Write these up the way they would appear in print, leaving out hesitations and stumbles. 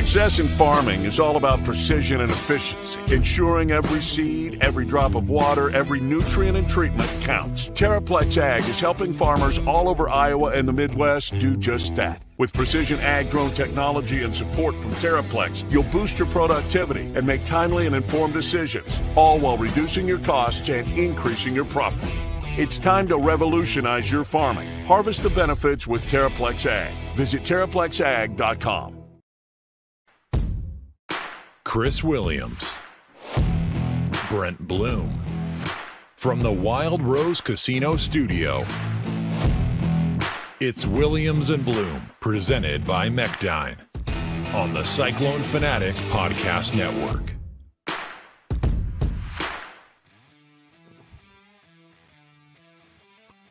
Success in farming is all about precision and efficiency, ensuring every seed, every drop of water, every nutrient and treatment counts. Terraplex Ag is helping farmers all over Iowa and the Midwest do just that. With precision ag drone technology and support from Terraplex, you'll boost your productivity and make timely and informed decisions, all while reducing your costs and increasing your profit. It's time to revolutionize your farming. Harvest the benefits with Terraplex Ag. Visit TerraplexAg.com. Chris Williams, Brent Blum, from the Wild Rose Casino Studio. It's Williams and Blum, presented by Mechdyne, on the Cyclone Fanatic Podcast Network.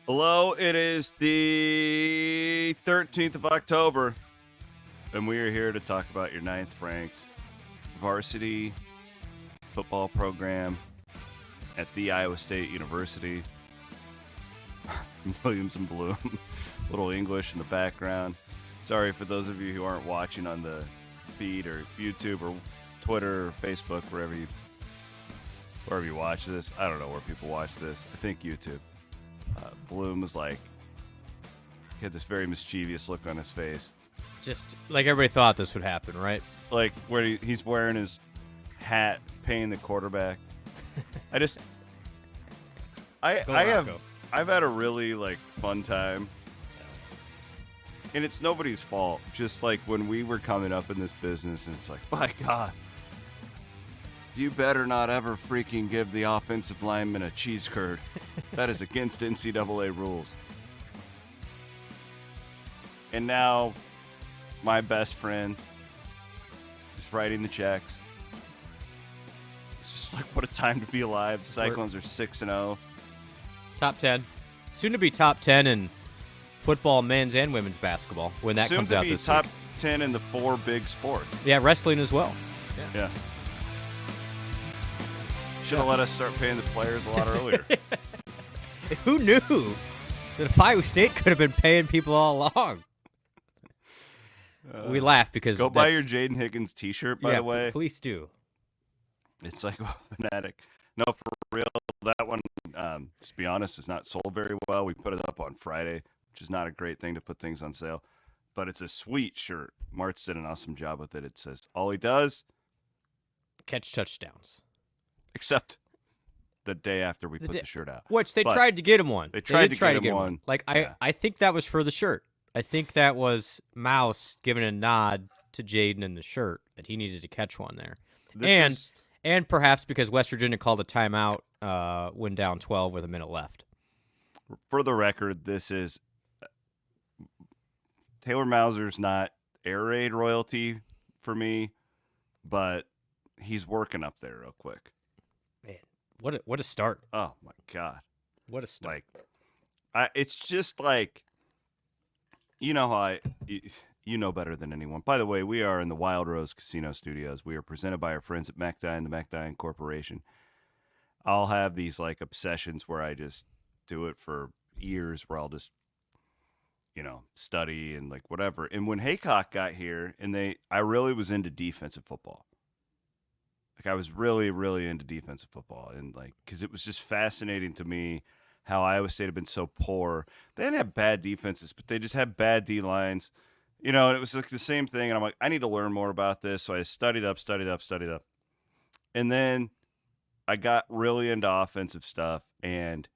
Hello, it is the 13th of October, and we are here to talk about your 9th-ranked varsity football program at the Iowa State University. Williams and Blum, little English in the background. Sorry for those of you who aren't watching on the feed or YouTube or Twitter or Facebook, wherever you watch this. I don't know where people watch this. I think YouTube. Bloom was like, he had this very mischievous look on his face. Just like everybody thought this would happen, right? Like where he's wearing his hat, paying the quarterback. I've had a really like fun time, and it's nobody's fault. Just like when we were coming up in this business, and it's like, by God, you better not ever freaking give the offensive lineman a cheese curd. That is against NCAA rules. And now, my best friend is writing the checks. It's just like, what a time to be alive. The Cyclones are 6-0. Top 10. Soon to be top 10 in football, men's and women's basketball when that comes out this week. Soon to be top 10 in the 4 big sports. Yeah, wrestling as well. Yeah. Should have let us start paying the players a lot earlier. Who knew that if Iowa State could have been paying people all along? We laugh because go buy your Jaden Higgins t-shirt, by the way. Please do. It's like a fanatic. No, for real, that one, just be honest, is not sold very well. We put it up on Friday, which is not a great thing to put things on sale. But it's a sweet shirt. Martz did an awesome job with it. It says, all he does, catch touchdowns. Except the day after we put the shirt out. Which they tried to get him one. They tried to get him one. Like, I think that was for the shirt. I think that was Mouse giving a nod to Jaden in the shirt that he needed to catch one there. And perhaps because West Virginia called a timeout when down 12 with a minute left. For the record, this is Taylor Mauser's not air raid royalty for me, but he's working up there real quick. Man, what a start. Oh, my God. What a start. It's just like, you know how you know better than anyone. By the way, we are in the Wild Rose Casino Studios. We are presented by our friends at Mechdyne, the Mechdyne Corporation. I'll have these like obsessions where I just do it for years, where I'll just, study and like whatever. And when Heacock got here, I really was into defensive football. Like I was really, really into defensive football, and like because it was just fascinating to me how Iowa State had been so poor. They didn't have bad defenses, but they just had bad D lines. And it was like the same thing. And I'm like, I need to learn more about this. So I studied up. And then I got really into offensive stuff. And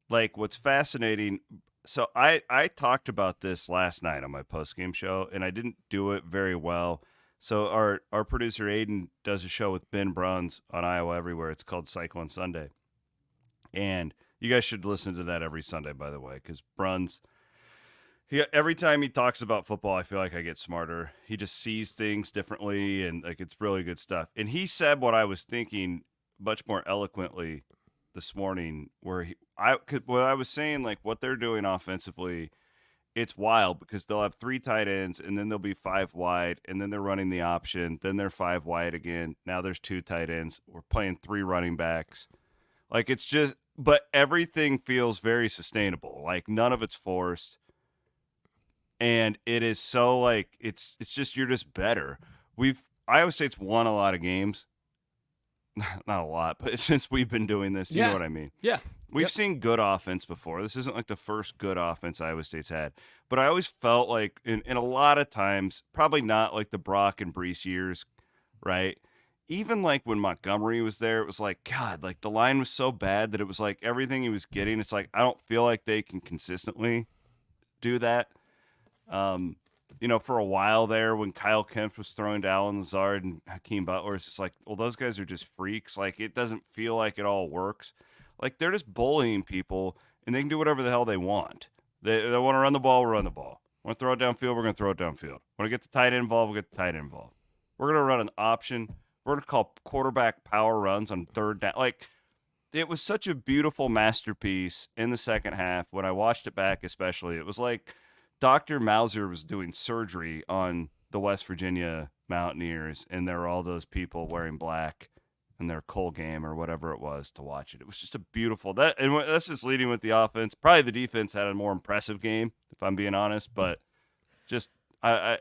like what's fascinating, so I talked about this last night on my post-game show, and I didn't do it very well. So our producer Aiden does a show with Ben Bruns on Iowa Everywhere. It's called Cyclone Sunday. And you guys should listen to that every Sunday, by the way, because Bruns, every time he talks about football, I feel like I get smarter. He just sees things differently, and like it's really good stuff. And he said what I was thinking much more eloquently this morning, where what I was saying, like what they're doing offensively, it's wild because they'll have 3 tight ends, and then they'll be 5 wide, and then they're running the option, then they're 5 wide again. Now there's 2 tight ends. We're playing 3 running backs. Like it's just, but everything feels very sustainable. Like none of it's forced. And it is so like, it's just, you're just better. Iowa State's won a lot of games. Not a lot, but since we've been doing this, you know what I mean? Yeah. We've seen good offense before. This isn't like the first good offense Iowa State's had. But I always felt like, in a lot of times, probably not like the Brock and Brees years, right? Even like when Montgomery was there, it was like, God, like the line was so bad that it was like everything he was getting. It's like, I don't feel like they can consistently do that. For a while there when Kyle Kemp was throwing to Allen Lazard and Hakeem Butler, it's just like, well, those guys are just freaks. Like, it doesn't feel like it all works. Like, they're just bullying people, and they can do whatever the hell they want. They want to run the ball, we'll run the ball. Want to throw it downfield, we're going to throw it downfield. Want to get the tight end involved, we'll get the tight end involved. We're going to run an option. We're going to call quarterback power runs on third down. Like, it was such a beautiful masterpiece in the second half. When I watched it back especially, it was like Dr. Mauser was doing surgery on the West Virginia Mountaineers, and there were all those people wearing black in their Cole game or whatever it was to watch it. It was just a beautiful and that's just leading with the offense. Probably the defense had a more impressive game, if I'm being honest. But just I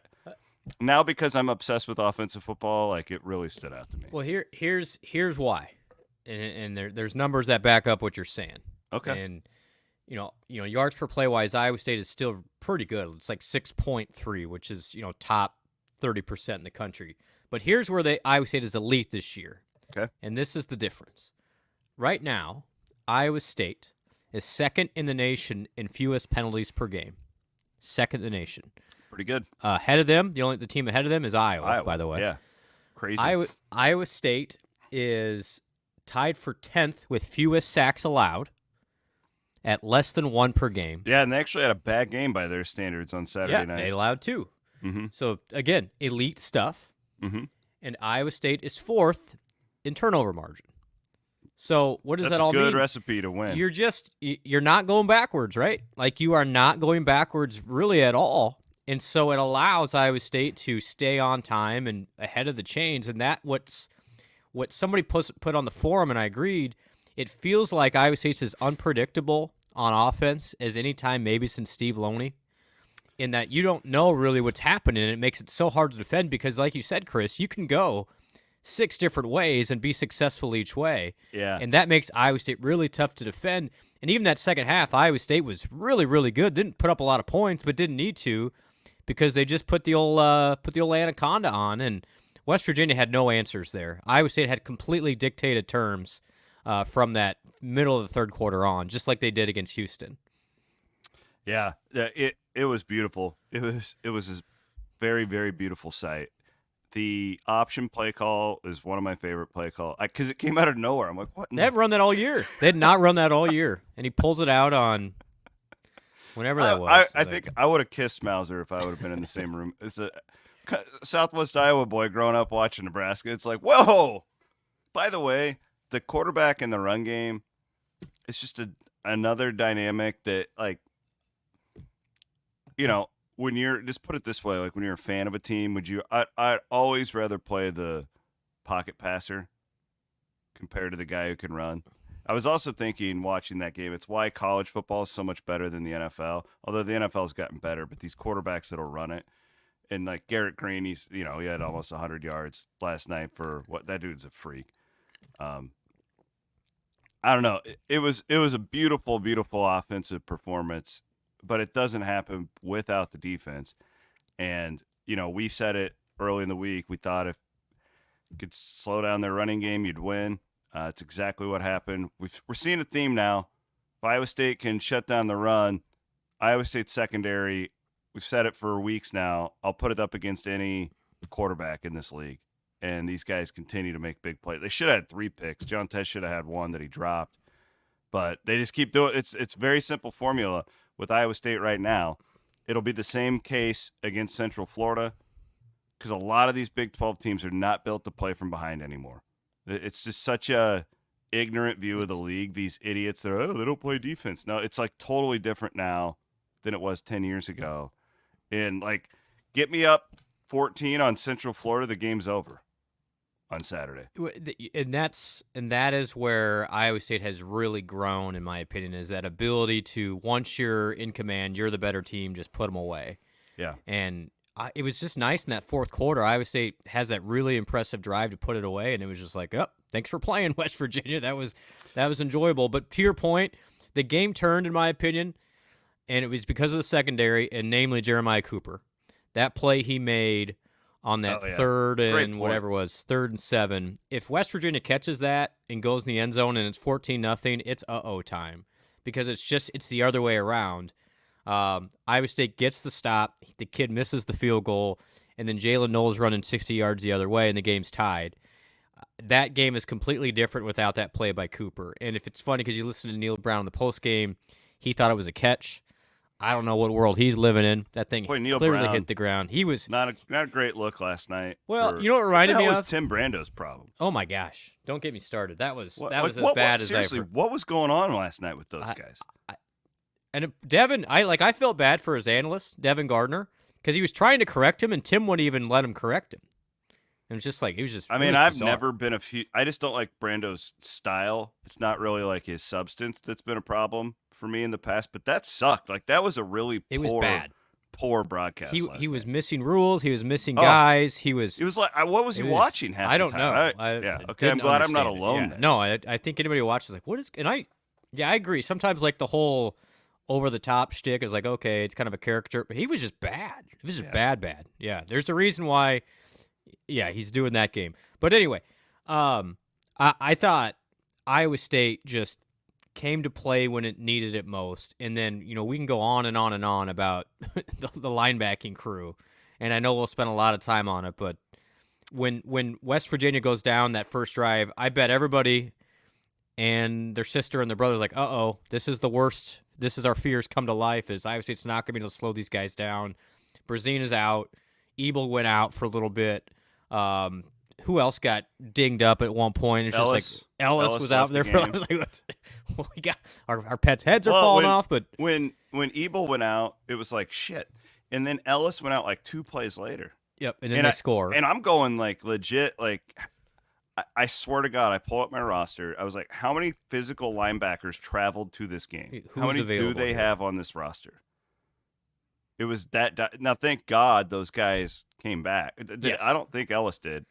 now, because I'm obsessed with offensive football, like, it really stood out to me. Well, here's why, and there's numbers that back up what you're saying. Okay. And yards per play wise, Iowa State is still pretty good. It's like 6.3, which is top 30% in the country. But here's where Iowa State is elite this year. Okay. And this is the difference. Right now, Iowa State is second in the nation in fewest penalties per game. Second in the nation. Pretty good. Ahead of them, the team ahead of them is Iowa, by the way. Yeah. Crazy. Iowa State is tied for 10th with fewest sacks allowed at less than 1 per game. Yeah, and they actually had a bad game by their standards on Saturday night. Yeah, they allowed 2. Mm-hmm. So, again, elite stuff. Mm-hmm. And Iowa State is 4th in turnover margin. So what does That's that all mean? That's a good recipe to win. You're not going backwards, right? Like, you are not going backwards really at all. And so it allows Iowa State to stay on time and ahead of the chains. And that what somebody put on the forum, and I agreed, it feels like Iowa State's as unpredictable on offense as any time maybe since Steve Loney, in that you don't know really what's happening, and it makes it so hard to defend because, like you said, Chris, you can go 6 different ways and be successful each way. Yeah. And that makes Iowa State really tough to defend. And even that second half, Iowa State was really, really good. Didn't put up a lot of points, but didn't need to because they just put the old anaconda on, and West Virginia had no answers there. Iowa State had completely dictated terms from that middle of the third quarter on, just like they did against Houston. Yeah, it was beautiful. It was a very, very beautiful sight. The option play call is one of my favorite play calls because it came out of nowhere. I'm like, what? They haven't run that all year. They had not run that all year, and he pulls it out on whenever that was. I think I would have kissed Mauser if I would have been in the same room. It's a Southwest Iowa boy growing up watching Nebraska. It's like, whoa! By the way, the quarterback in the run game, it's just another dynamic that, like, when you're, just put it this way, like when you're a fan of a team, I'd always rather play the pocket passer compared to the guy who can run. I was also thinking, watching that game, it's why college football is so much better than the NFL. Although the NFL's gotten better, but these quarterbacks that'll run it, and like Garrett Green, he had almost 100 yards last night for what, that dude's a freak. I don't know. It was a beautiful, beautiful offensive performance, but it doesn't happen without the defense. And, we said it early in the week. We thought if you could slow down their running game, you'd win. It's exactly what happened. We're seeing a theme now. If Iowa State can shut down the run, Iowa State secondary, we've said it for weeks now, I'll put it up against any quarterback in this league. And these guys continue to make big plays. They should have had 3 picks. John Tess should have had 1 that he dropped. But they just keep doing it. It's very simple formula with Iowa State right now. It'll be the same case against Central Florida because a lot of these Big 12 teams are not built to play from behind anymore. It's just such a ignorant view of the league. These idiots that they don't play defense. No, it's like totally different now than it was 10 years ago. And like, get me up 14 on Central Florida, the game's over on Saturday. And that is where Iowa State has really grown, in my opinion, is that ability to, once you're in command, you're the better team, just put them away. Yeah. And it was just nice in that fourth quarter. Iowa State has that really impressive drive to put it away, and it was just like, oh, thanks for playing, West Virginia. That was enjoyable. But to your point, the game turned, in my opinion, and it was because of the secondary, and namely Jeremiah Cooper. That play he made on that third and whatever it was, 3rd and 7. If West Virginia catches that and goes in the end zone and it's 14-0, it's uh-oh time, because it's the other way around. Iowa State gets the stop, the kid misses the field goal, and then Jalen Knowles running 60 yards the other way, and the game's tied. That game is completely different without that play by Cooper. And if it's funny because you listen to Neil Brown in the postgame, he thought it was a catch. I don't know what world he's living in. That thing Neil clearly Brown, hit the ground. He was not a great look last night. Well, you know what reminded me of? That was Tim Brando's problem. Oh my gosh! Don't get me started. That was as seriously, bad as seriously, what was going on last night with those guys? And Devin, I felt bad for his analyst, Devin Gardner, because he was trying to correct him, and Tim wouldn't even let him correct him. It was just like, it was just. I mean, I've never been I just don't like Brando's style. It's not really like his substance that's been a problem for me in the past. But that sucked. Like, that was a really poor broadcast. He was missing rules. He was missing guys. It was like, what was he watching? I don't know. Okay, I'm glad I'm not alone. Yeah. No, I think anybody who watches like, what is? And I agree. Sometimes like the whole over the top shtick is like, okay, it's kind of a caricature. But he was just bad. It was just bad. Yeah, there's a reason why. Yeah, he's doing that game. But anyway, I thought Iowa State just came to play when it needed it most. And then, we can go on and on and on about the linebacking crew. And I know we'll spend a lot of time on it, but when West Virginia goes down that first drive, I bet everybody and their sister and their brother's like, uh-oh, this is the worst. This is our fears come to life, is Iowa State's not going to be able to slow these guys down. Brazine is out. Ebel went out for a little bit. Who else got dinged up at one point? It's just like Ellis was out there for like, we got our pets' heads are falling off. But when Ebel went out, it was like shit. And then Ellis went out like 2 plays later. Yep, and then they score. And I'm going like legit, like I swear to God, I pull up my roster. I was like, how many physical linebackers traveled to this game? How many do they have on this roster? It was that. Now, thank God those guys came back. Yes. I don't think Ellis did.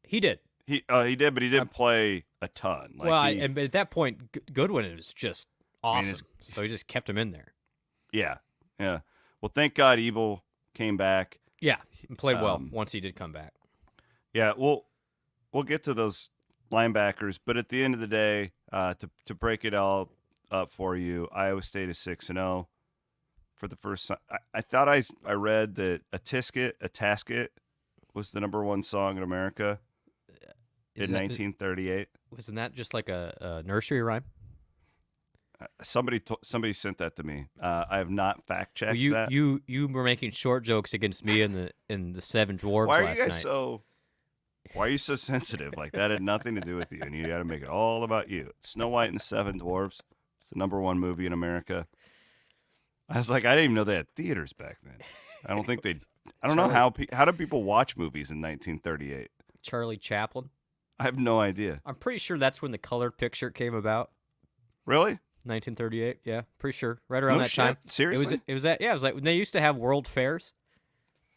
He did. He did, but he didn't play a ton. Like and at that point, Goodwin was just awesome. So he just kept him in there. Yeah. Well, thank God Ebel came back. Yeah, and played well once he did come back. Yeah, we'll get to those linebackers, but at the end of the day, to break it all up for you, Iowa State is 6-0. For the first time, I thought I read that a Tasket was the #1 song in America in 1938. Wasn't that just like a nursery rhyme? Somebody sent that to me. I have not fact checked that. You were making short jokes against me in the Seven Dwarves Why are last you guys night. Why are you so sensitive? Like, that had nothing to do with you, and you got to make it all about you. Snow White and the Seven Dwarfs. It's the #1 movie in America. I was like, I didn't even know they had theaters back then. I don't think they. I don't know how do people watch movies in 1938. Charlie Chaplin. I have no idea. I'm pretty sure that's when the colored picture came about. Really? 1938. Yeah, pretty sure. Right around that time. Seriously? It was like when they used to have world fairs.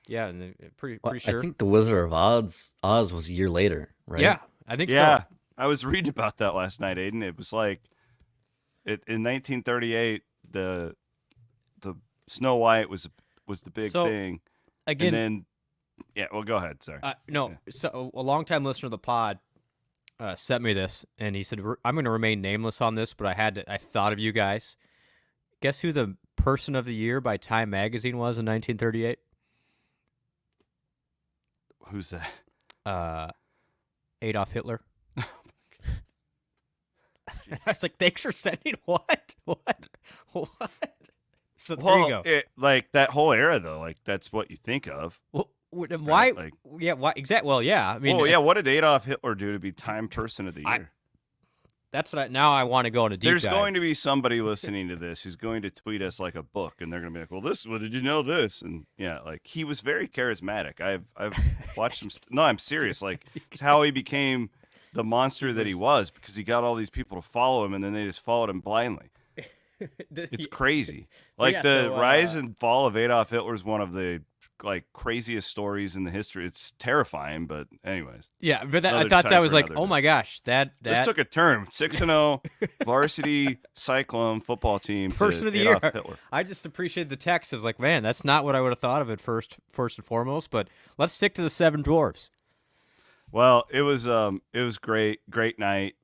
Yeah, and pretty sure. I think The Wizard of Oz was a year later, right? Yeah, I think so. Yeah, I was reading about that last night, Aiden. It was like, in 1938, the Snow White was the big thing. Again, and then, well, go ahead. Sorry. So a longtime listener of the pod sent me this, and he said, "I'm going to remain nameless on this, but I thought of you guys. Guess who the Person of the Year by Time Magazine was in 1938? Who's that? Adolf Hitler." I was like, "Thanks for sending what? So there you go. Like that whole era, though, like that's what you think of. Well, why? Right? Like, yeah, why? Exactly. Well, yeah. I mean, what did Adolf Hitler do to be Time Person of the Year? That's what. Now I want to go on a deep dive. There's dive. going to be somebody listening to this who's going to tweet us like a book, and they're going to be like, "Well, did you know this?" And yeah, like he was very charismatic. I've watched him. No, I'm serious. Like it's how he became the monster that he was, because he got all these people to follow him, and then they just followed him blindly. It's crazy. Like the rise and fall of Adolf Hitler is one of the like craziest stories in the history. It's terrifying, but anyways. Yeah, but I Another thought time that for was like, another oh day. my gosh, This took a turn. 6-0 varsity Cyclone football team. person of the Adolf year. Hitler. I just appreciate the text. I was like, man, that's not what I would have thought of it first and foremost. But let's stick to the Seven Dwarfs. Well, it was great night,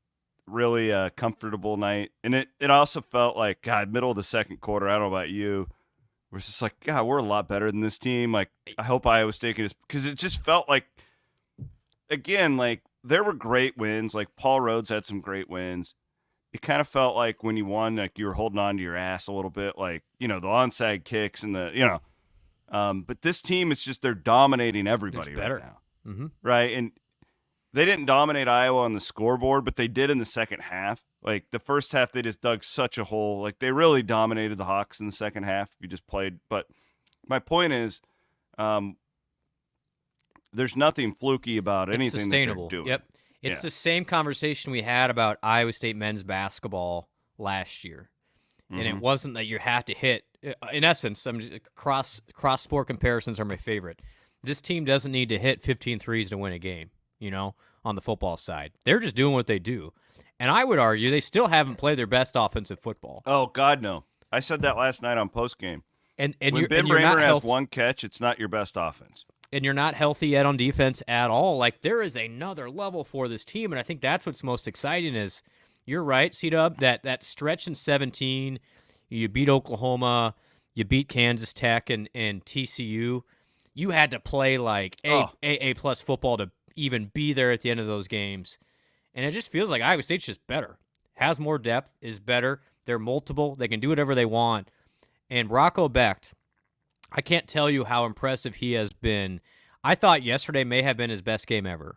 really comfortable night, and it also felt like, God, middle of the second quarter. I don't know about you, we're just like, God, we're a lot better than this team. Like, I hope Iowa State can, because it just felt like, again, like there were great wins. Like Paul Rhodes had some great wins. It kind of felt like when you won, like you were holding on to your ass a little bit, like, the onside kicks and but this team, it's just they're dominating everybody better. right now, Mm-hmm. right? And they didn't dominate Iowa on the scoreboard, but they did in the second half. Like the first half, they just dug such a hole. Like they really dominated the Hawks in the second half. If you just played, but my point is, there's nothing fluky about It's anything sustainable. that they're doing. Yep. It's the same conversation we had about Iowa State men's basketball last year. And it wasn't that you had to hit. In essence, cross sport comparisons are my favorite. This team doesn't need to hit 15 threes to win a game, on the football side. They're just doing what they do. And I would argue they still haven't played their best offensive football. Oh, God, no. I said that last night on postgame. And when Ben Bramer has one catch, it's not your best offense. And you're not healthy yet on defense at all. Like, there is another level for this team, and I think that's what's most exciting is, you're right, C-Dub, that stretch in 17, you beat Oklahoma, you beat Kansas Tech and TCU. You had to play like A+ football to even be there at the end of those games. And it just feels like Iowa State's just better. Has more depth, is better. They're multiple. They can do whatever they want. And Rocco Becht, I can't tell you how impressive he has been. I thought yesterday may have been his best game ever.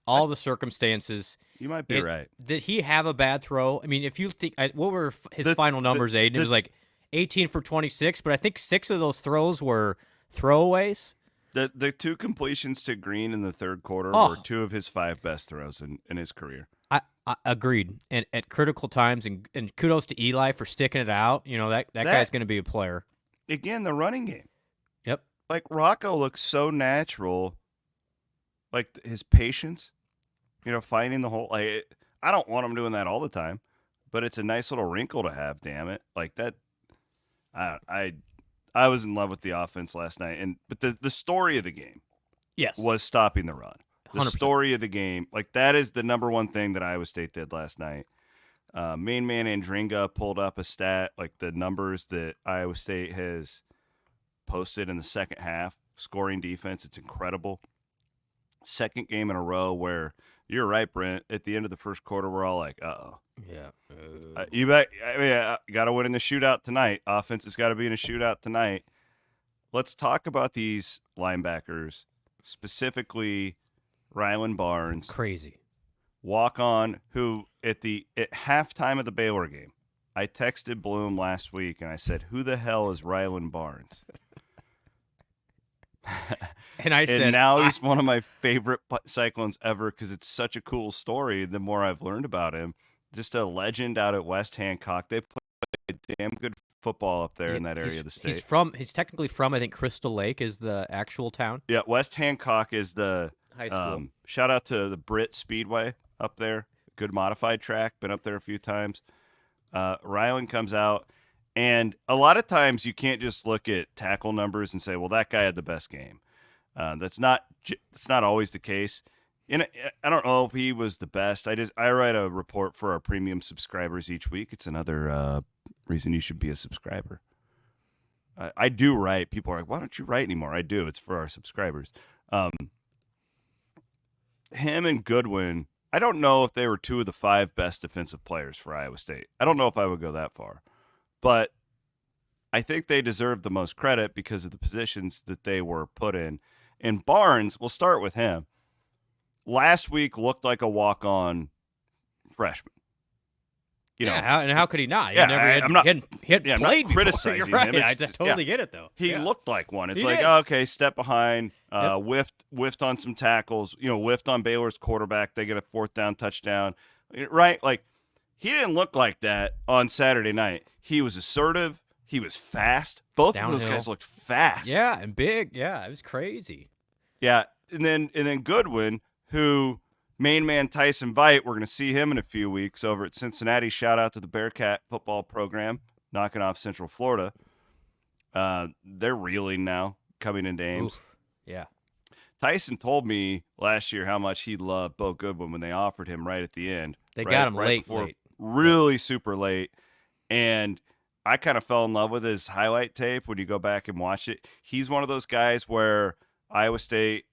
All the circumstances. You might be right. Did he have a bad throw? I mean, if you think, what were his final numbers, Aiden? It was like 18 for 26, but I think 6 of those throws were throwaways. The 2 completions to Green in the third quarter were 2 of his 5 best throws in his career. I agreed. And at critical times, and kudos to Eli for sticking it out. That guy's going to be a player. Again, the running game. Yep. Like, Rocco looks so natural. Like, his patience, finding the hole. Like, I don't want him doing that all the time, but it's a nice little wrinkle to have, damn it. Like, that, I was in love with the offense last night. But the story of the game was stopping the run. The 100%. story of the game, like, that is the number one thing that Iowa State did last night. Main man Andringa pulled up a stat, like the numbers that Iowa State has posted in the second half, scoring defense. It's incredible. Second game in a row where, you're right, Brent, at the end of the first quarter, we're all like, uh-oh. Yeah. You bet. I mean, got to win in the shootout tonight. Offense has got to be in a shootout tonight. Let's talk about these linebackers, specifically Rylan Barnes. Crazy. Walk on, who at halftime of the Baylor game, I texted Bloom last week and I said, "Who the hell is Rylan Barnes?" And I said, now he's one of my favorite Cyclones ever because it's such a cool story. The more I've learned about him, just a legend out at West Heacock. They play damn good football up there in that area of the state. He's technically from, I think, Crystal Lake is the actual town. Yeah, West Hancock is the high school. Shout out to the Brit Speedway up there. Good modified track. Been up there a few times. Rylan comes out, and a lot of times you can't just look at tackle numbers and say, well, that guy had the best game. That's not always the case. And I don't know if he was the best. I write a report for our premium subscribers each week. It's another reason you should be a subscriber. I do write. People are like, why don't you write anymore? I do. It's for our subscribers. Him and Goodwin, I don't know if they were 2 of the 5 best defensive players for Iowa State. I don't know if I would go that far. But I think they deserve the most credit because of the positions that they were put in. And Barnes, we'll start with him. Last week looked like a walk-on freshman. How could he not? Yeah, I'm not played criticizing before. You're right. him. I totally get it, though. He looked like one. It's He like, did. okay, step behind, whiffed on some tackles, whiffed on Baylor's quarterback. They get a 4th down touchdown, right? Like, he didn't look like that on Saturday night. He was assertive. He was fast. Both of those Downhill. guys looked fast. Yeah, and big. Yeah, it was crazy. Yeah, and then Goodwin, who main man Tyson Veit, we're going to see him in a few weeks over at Cincinnati. Shout out to the Bearcat football program, knocking off Central Florida. They're reeling now, coming into Ames. Oof. Yeah. Tyson told me last year how much he loved Bo Goodwin when they offered him right at the end. They got him late. Really super late. And I kind of fell in love with his highlight tape when you go back and watch it. He's one of those guys where Iowa State,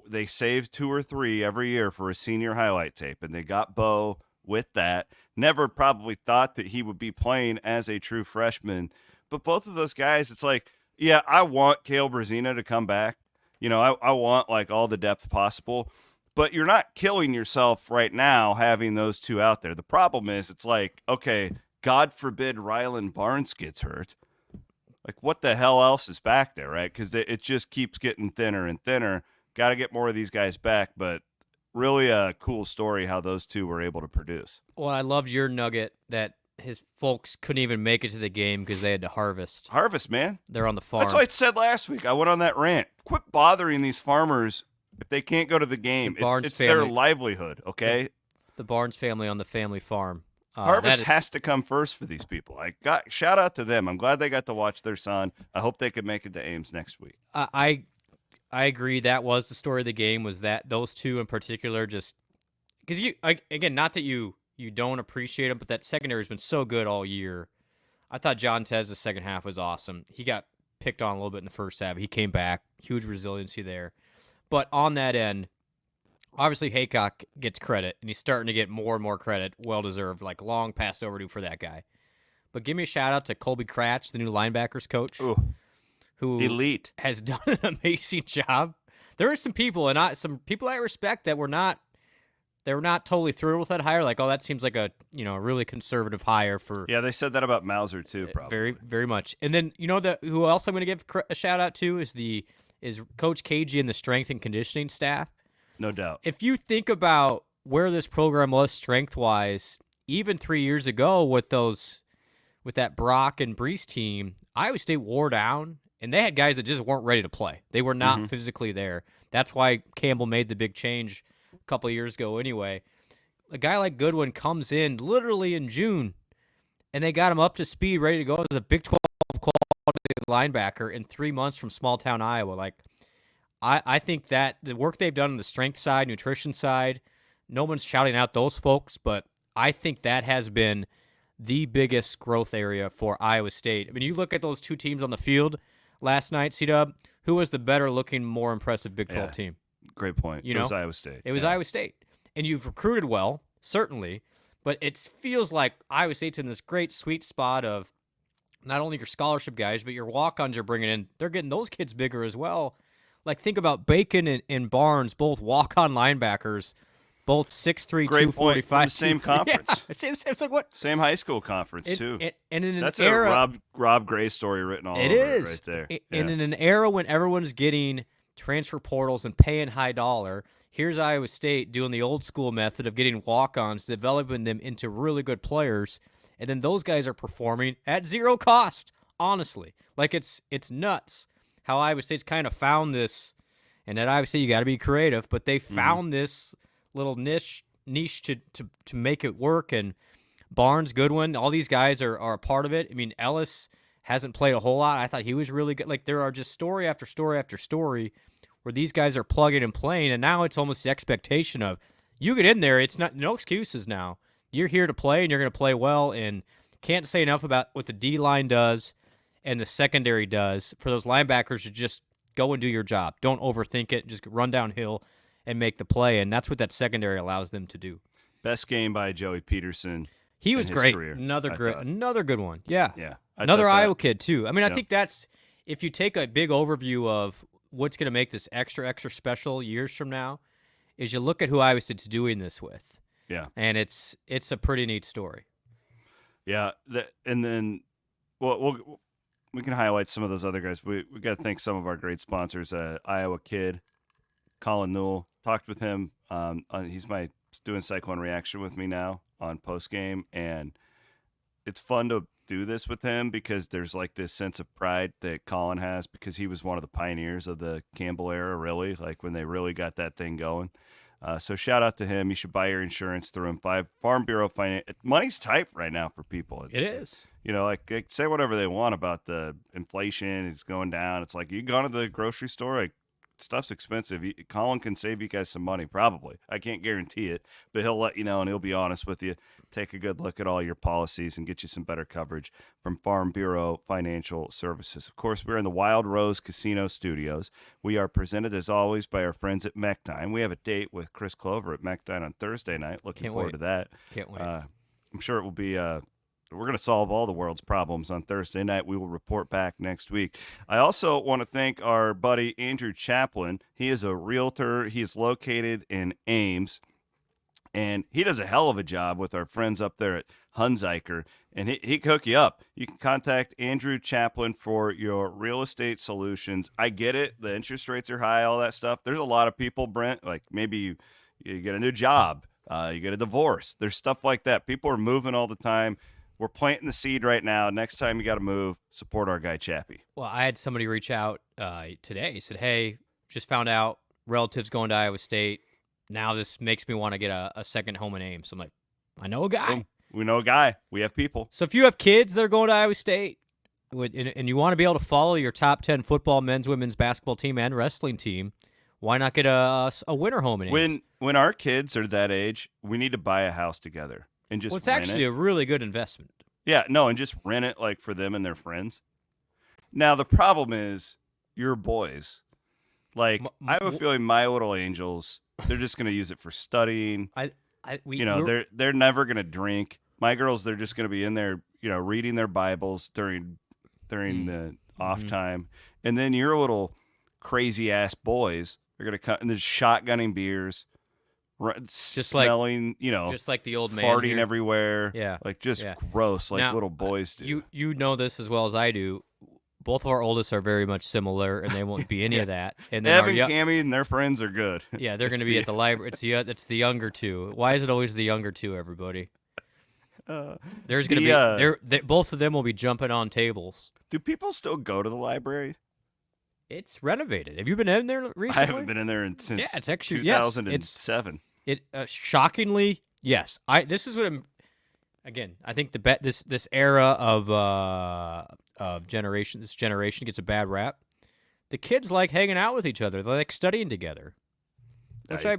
they save 2 or 3 every year for a senior highlight tape, and they got Bo with that. Never probably thought that he would be playing as a true freshman. But both of those guys, it's like, yeah, I want Cale Brazina to come back. You know, I want like all the depth possible, but you're not killing yourself right now having those two out there. The problem is it's like, okay, God forbid Rylan Barnes gets hurt. Like, what the hell else is back there, right? Because it just keeps getting thinner and thinner. Got to get more of these guys back, but really a cool story how those two were able to produce. Well, I loved your nugget that his folks couldn't even make it to the game because they had to harvest. Harvest, man. They're on the farm. That's what I said last week. I went on that rant. Quit bothering these farmers if they can't go to the game. It's their livelihood, okay? The Barnes family on the family farm. Harvest has to come first for these people. Shout out to them. I'm glad they got to watch their son. I hope they could make it to Ames next week. I agree. That was the story of the game. Was that those two in particular? Just because again, not that you don't appreciate them, but that secondary has been so good all year. I thought John Tez the second half was awesome. He got picked on a little bit in the first half. He came back, huge resiliency there. But on that end, obviously Heacock gets credit, and he's starting to get more and more credit, well-deserved, like long past overdue for that guy. But give me a shout-out to Colby Cratch, the new linebackers coach, who elite has done an amazing job. There are some people, and some people I respect that were not totally thrilled with that hire. Like, oh, that seems like a really conservative hire for. Yeah, they said that about Mauser too, probably. Very, very much. And then who else I'm going to give a shout out to is Coach Cagey and the strength and conditioning staff. No doubt. If you think about where this program was strength-wise, even 3 years ago with that Brock and Brees team, Iowa State wore down, and they had guys that just weren't ready to play. They were not physically there. That's why Campbell made the big change a couple of years ago anyway. A guy like Goodwin comes in literally in June, and they got him up to speed, ready to go as a Big 12 quality linebacker in 3 months from small-town Iowa. Like, I think that the work they've done on the strength side, nutrition side, no one's shouting out those folks, but I think that has been the biggest growth area for Iowa State. I mean, you look at those two teams on the field last night, C-Dub, who was the better-looking, more impressive Big 12 team? Great point. It was Iowa State. It was Iowa State. And you've recruited well, certainly, but it feels like Iowa State's in this great sweet spot of not only your scholarship guys, but your walk-ons you're bringing in. They're getting those kids bigger as well. Like, think about Bacon and Barnes, both walk-on linebackers, both 6'3", Great 245. Point. The same conference. Yeah, it's like what? Same high school conference, too. And in That's an era, a Rob Gray story written all over it right there. And in an era when everyone's getting transfer portals and paying high dollar, here's Iowa State doing the old school method of getting walk-ons, developing them into really good players, and then those guys are performing at zero cost, honestly. Like, it's nuts how Iowa State's kind of found this, and at Iowa State you got to be creative, but they found this little niche to make it work, and Barnes, Goodwin, all these guys are a part of it. I mean, Ellis hasn't played a whole lot. I thought he was really good. Like, there are just story after story after story where these guys are plugging and playing, and now it's almost the expectation of you get in there, it's no excuses now. You're here to play, and you're going to play well, and can't say enough about what the D-line does and the secondary does for those linebackers to just go and do your job. Don't overthink it. Just run downhill and make the play, and that's what that secondary allows them to do. Best game by Joey Peterson. He was great. Career, another good one. Yeah. Yeah. Another Iowa kid, too. I mean, I think that's – if you take a big overview of what's going to make this extra special years from now, is you look at who Iowa State's doing this with. Yeah. And it's a pretty neat story. Yeah. And then we can highlight some of those other guys. We got to thank some of our great sponsors. Iowa Kid, Colin Newell. Talked with him. He's doing Cyclone Reaction with me now on postgame, and it's fun do this with him because there's like this sense of pride that Colin has because he was one of the pioneers of the Campbell era, really, like when they really got that thing going. So shout out to him. You should buy your insurance through him. Farm Bureau Finance. Money's tight right now for people. It is. You know, like say whatever they want about the inflation. It's going down. It's like you go to the grocery store, like stuff's expensive. Colin can save you guys some money, probably. I can't guarantee it, but he'll let you know and he'll be honest with you. Take a good look at all your policies and get you some better coverage from Farm Bureau Financial Services. Of course, we're in the Wild Rose Casino Studios. We are presented, as always, by our friends at Mechdyne. We have a date with Chris Clover at Mechdyne on Thursday night. Looking forward to that. Can't wait. I'm sure it will be we're going to solve all the world's problems on Thursday night. We will report back next week. I also want to thank our buddy Andrew Chaplin. He is a realtor. He is located in Ames. And he does a hell of a job with our friends up there at Hunziker, and he can hook you up. You can contact Andrew Chaplin for your real estate solutions. I get it. The interest rates are high, all that stuff. There's a lot of people, Brent, like maybe you get a new job, you get a divorce. There's stuff like that. People are moving all the time. We're planting the seed right now. Next time you got to move, support our guy Chappie. Well, I had somebody reach out today. He said, hey, just found out relatives going to Iowa State. Now this makes me want to get a second home in Ames. I'm like, I know a guy. Boom. We know a guy. We have people. So if you have kids that are going to Iowa State and you want to be able to follow your top 10 football, men's, women's basketball team, and wrestling team, why not get a winter home in Ames? When our kids are that age, we need to buy a house together and just it's rent actually it. a really good investment. Yeah, no, and just rent it like for them and their friends. Now, the problem is your boys. Like, I have a feeling my little angels, they're just going to use it for studying. They're never going to drink. My girls, they're just going to be in there, reading their Bibles during the off time. And then your little crazy ass boys are going to come and they're shotgunning beers, smelling, just like the old man farting here. Everywhere. Yeah. Like just gross, like now, little boys do. You know this as well as I do. Both of our oldest are very much similar, and they won't be any of that. And then Evan, Cammy, and their friends are good. Yeah, they're going to be at the library. It's the younger two. Why is it always the younger two? Everybody. There's going to be both of them will be jumping on tables. Do people still go to the library? It's renovated. Have you been in there recently? I haven't been in there since it's actually 2007. Shockingly, yes. This is what I'm. Again, I think this era of generation gets a bad rap. The kids like hanging out with each other. They like studying together. Which I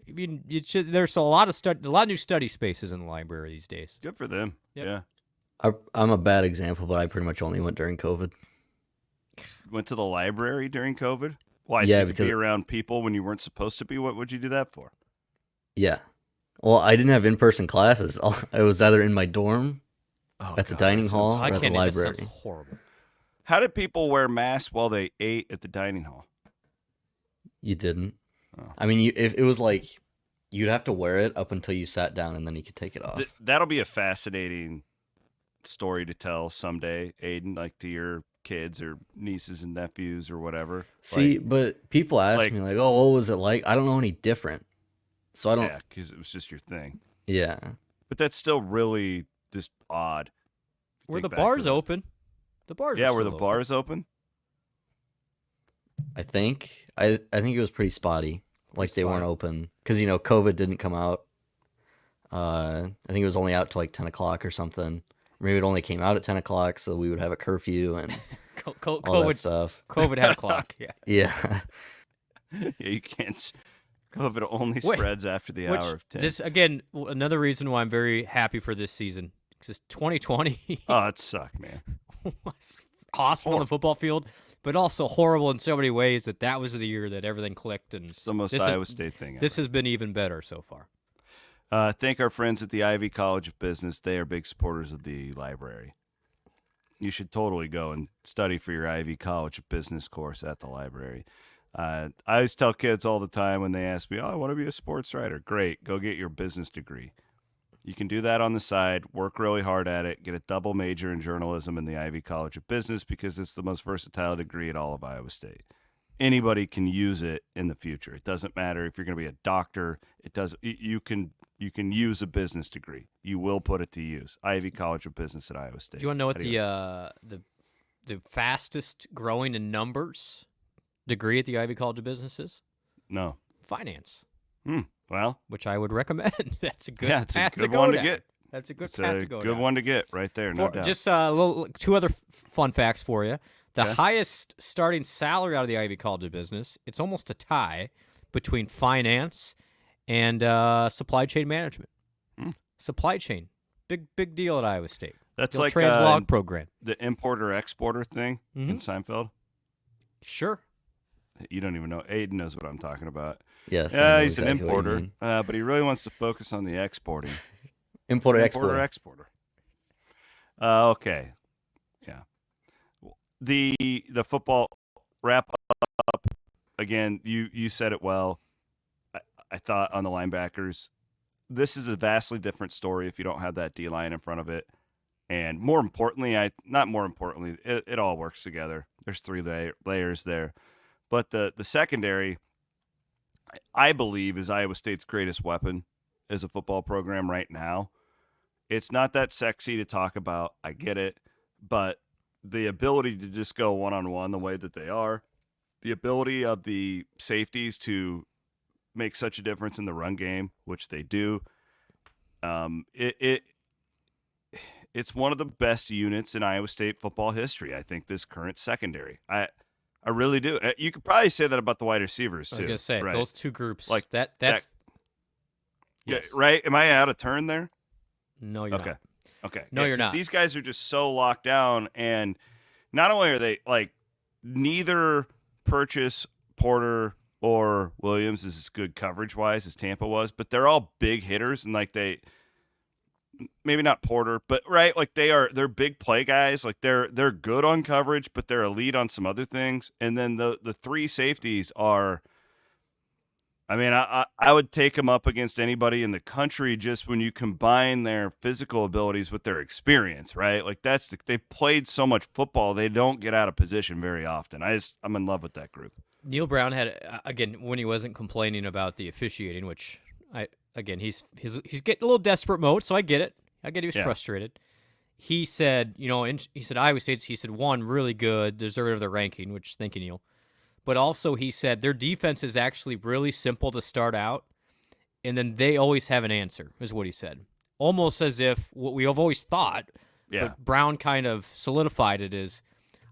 mean, there's a lot of new study spaces in the library these days. Good for them. Yep. Yeah. I'm a bad example, but I pretty much only went during COVID. Went to the library during COVID? Why? Yeah, so because be around people when you weren't supposed to be. What would you do that for? Yeah. Well, I didn't have in-person classes. I was either in my dorm, at the dining hall, or at the library. That sounds horrible. How did people wear masks while they ate at the dining hall? You didn't. Oh. I mean, if it was like you'd have to wear it up until you sat down, and then you could take it off. That'll be a fascinating story to tell someday, Aiden, like to your kids or nieces and nephews or whatever. See, but people ask me, like, oh, what was it like? I don't know any different. So I don't. Yeah, because it was just your thing. Yeah. But that's still really just odd. Were the bars open? The bars. Yeah, were the bars open? I think. I think it was pretty spotty. Like they weren't open because COVID didn't come out. I think it was only out till like 10 o'clock or something. Maybe it only came out at 10 o'clock, so we would have a curfew and all that stuff. COVID had a clock. Yeah. Yeah. Yeah, you can't. COVID only spreads after the hour of 10. This again, another reason why I'm very happy for this season because 2020. Oh, it sucked, man. Was awesome on the football field, but also horrible in so many ways that was the year that everything clicked. And it's the most Iowa State thing ever. This has been even better so far. Thank our friends at the Ivy College of Business. They are big supporters of the library. You should totally go and study for your Ivy College of Business course at the library. I always tell kids all the time when they ask me, oh, I want to be a sports writer. Great. Go get your business degree. You can do that on the side, work really hard at it, get a double major in journalism in the Ivy College of Business because it's the most versatile degree in all of Iowa State. anybody can use it in the future. It doesn't matter if you're going to be a doctor. It does. You can use a business degree. You will put it to use. Ivy College of Business at Iowa State. Do you want to know what the fastest growing in numbers degree at the Ivy College of Business is? No. Finance. Well, which I would recommend. That's a good it's path a good to go one down. to get. That's a good It's path to go good down. one to get right there, no doubt. Just two other fun facts for you. The highest starting salary out of the Ivy College of Business, it's almost a tie between finance and supply chain management. Supply chain, big deal at Iowa State. That's the like translog program. The importer-exporter thing in Seinfeld. Sure. You don't even know. Aiden knows what I'm talking about. Yes. He's an importer, but he really wants to focus on the exporting. Importer-exporter. Okay. Yeah. The football wrap up, again, you said it well. I thought on the linebackers, this is a vastly different story if you don't have that D-line in front of it. And more importantly, it all works together. There's three layers there. But the secondary, I believe, is Iowa State's greatest weapon as a football program right now. It's not that sexy to talk about. I get it. But the ability to just go one-on-one the way that they are, the ability of the safeties to make such a difference in the run game, which they do, it's one of the best units in Iowa State football history, I think, this current secondary. I really do. You could probably say that about the wide receivers, too. I was going to say, right? those two groups, like that's... Yeah, right? Am I out of turn there? No, you're not. Okay. No, you're not. These guys are just so locked down, and not only are they, neither Purchase, Porter, or Williams is as good coverage-wise as Tampa was, but they're all big hitters, and, maybe not Porter, but right, they're big play guys. They're good on coverage, but they're elite on some other things. And then the three safeties are, I would take them up against anybody in the country just when you combine their physical abilities with their experience, right? They've played so much football, they don't get out of position very often. I'm in love with that group. Neil Brown had, again, when he wasn't complaining about the officiating, which he's getting a little desperate mode, so I get it. I get he was frustrated. He said, Iowa State's, one, really good, deserving of the ranking, which thank you, Neil. But also he said their defense is actually really simple to start out, and then they always have an answer, is what he said. Almost as if what we have always thought, but Brown kind of solidified it, is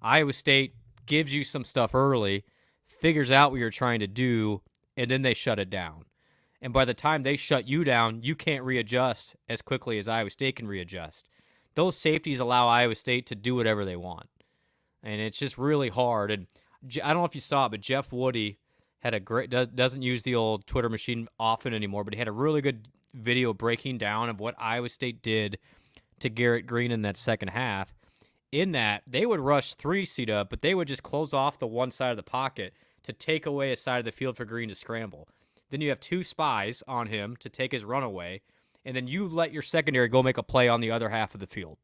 Iowa State gives you some stuff early, figures out what you're trying to do, and then they shut it down. And by the time they shut you down, you can't readjust as quickly as Iowa State can readjust. Those safeties allow Iowa State to do whatever they want. And it's just really hard. And I don't know if you saw it, but Jeff Woody had a great, doesn't use the old Twitter machine often anymore, but he had a really good video breaking down of what Iowa State did to Garrett Green in that second half. In that, they would rush 3-seed up, but they would just close off the one side of the pocket to take away a side of the field for Green to scramble. Then you have two spies on him to take his runaway, and then you let your secondary go make a play on the other half of the field.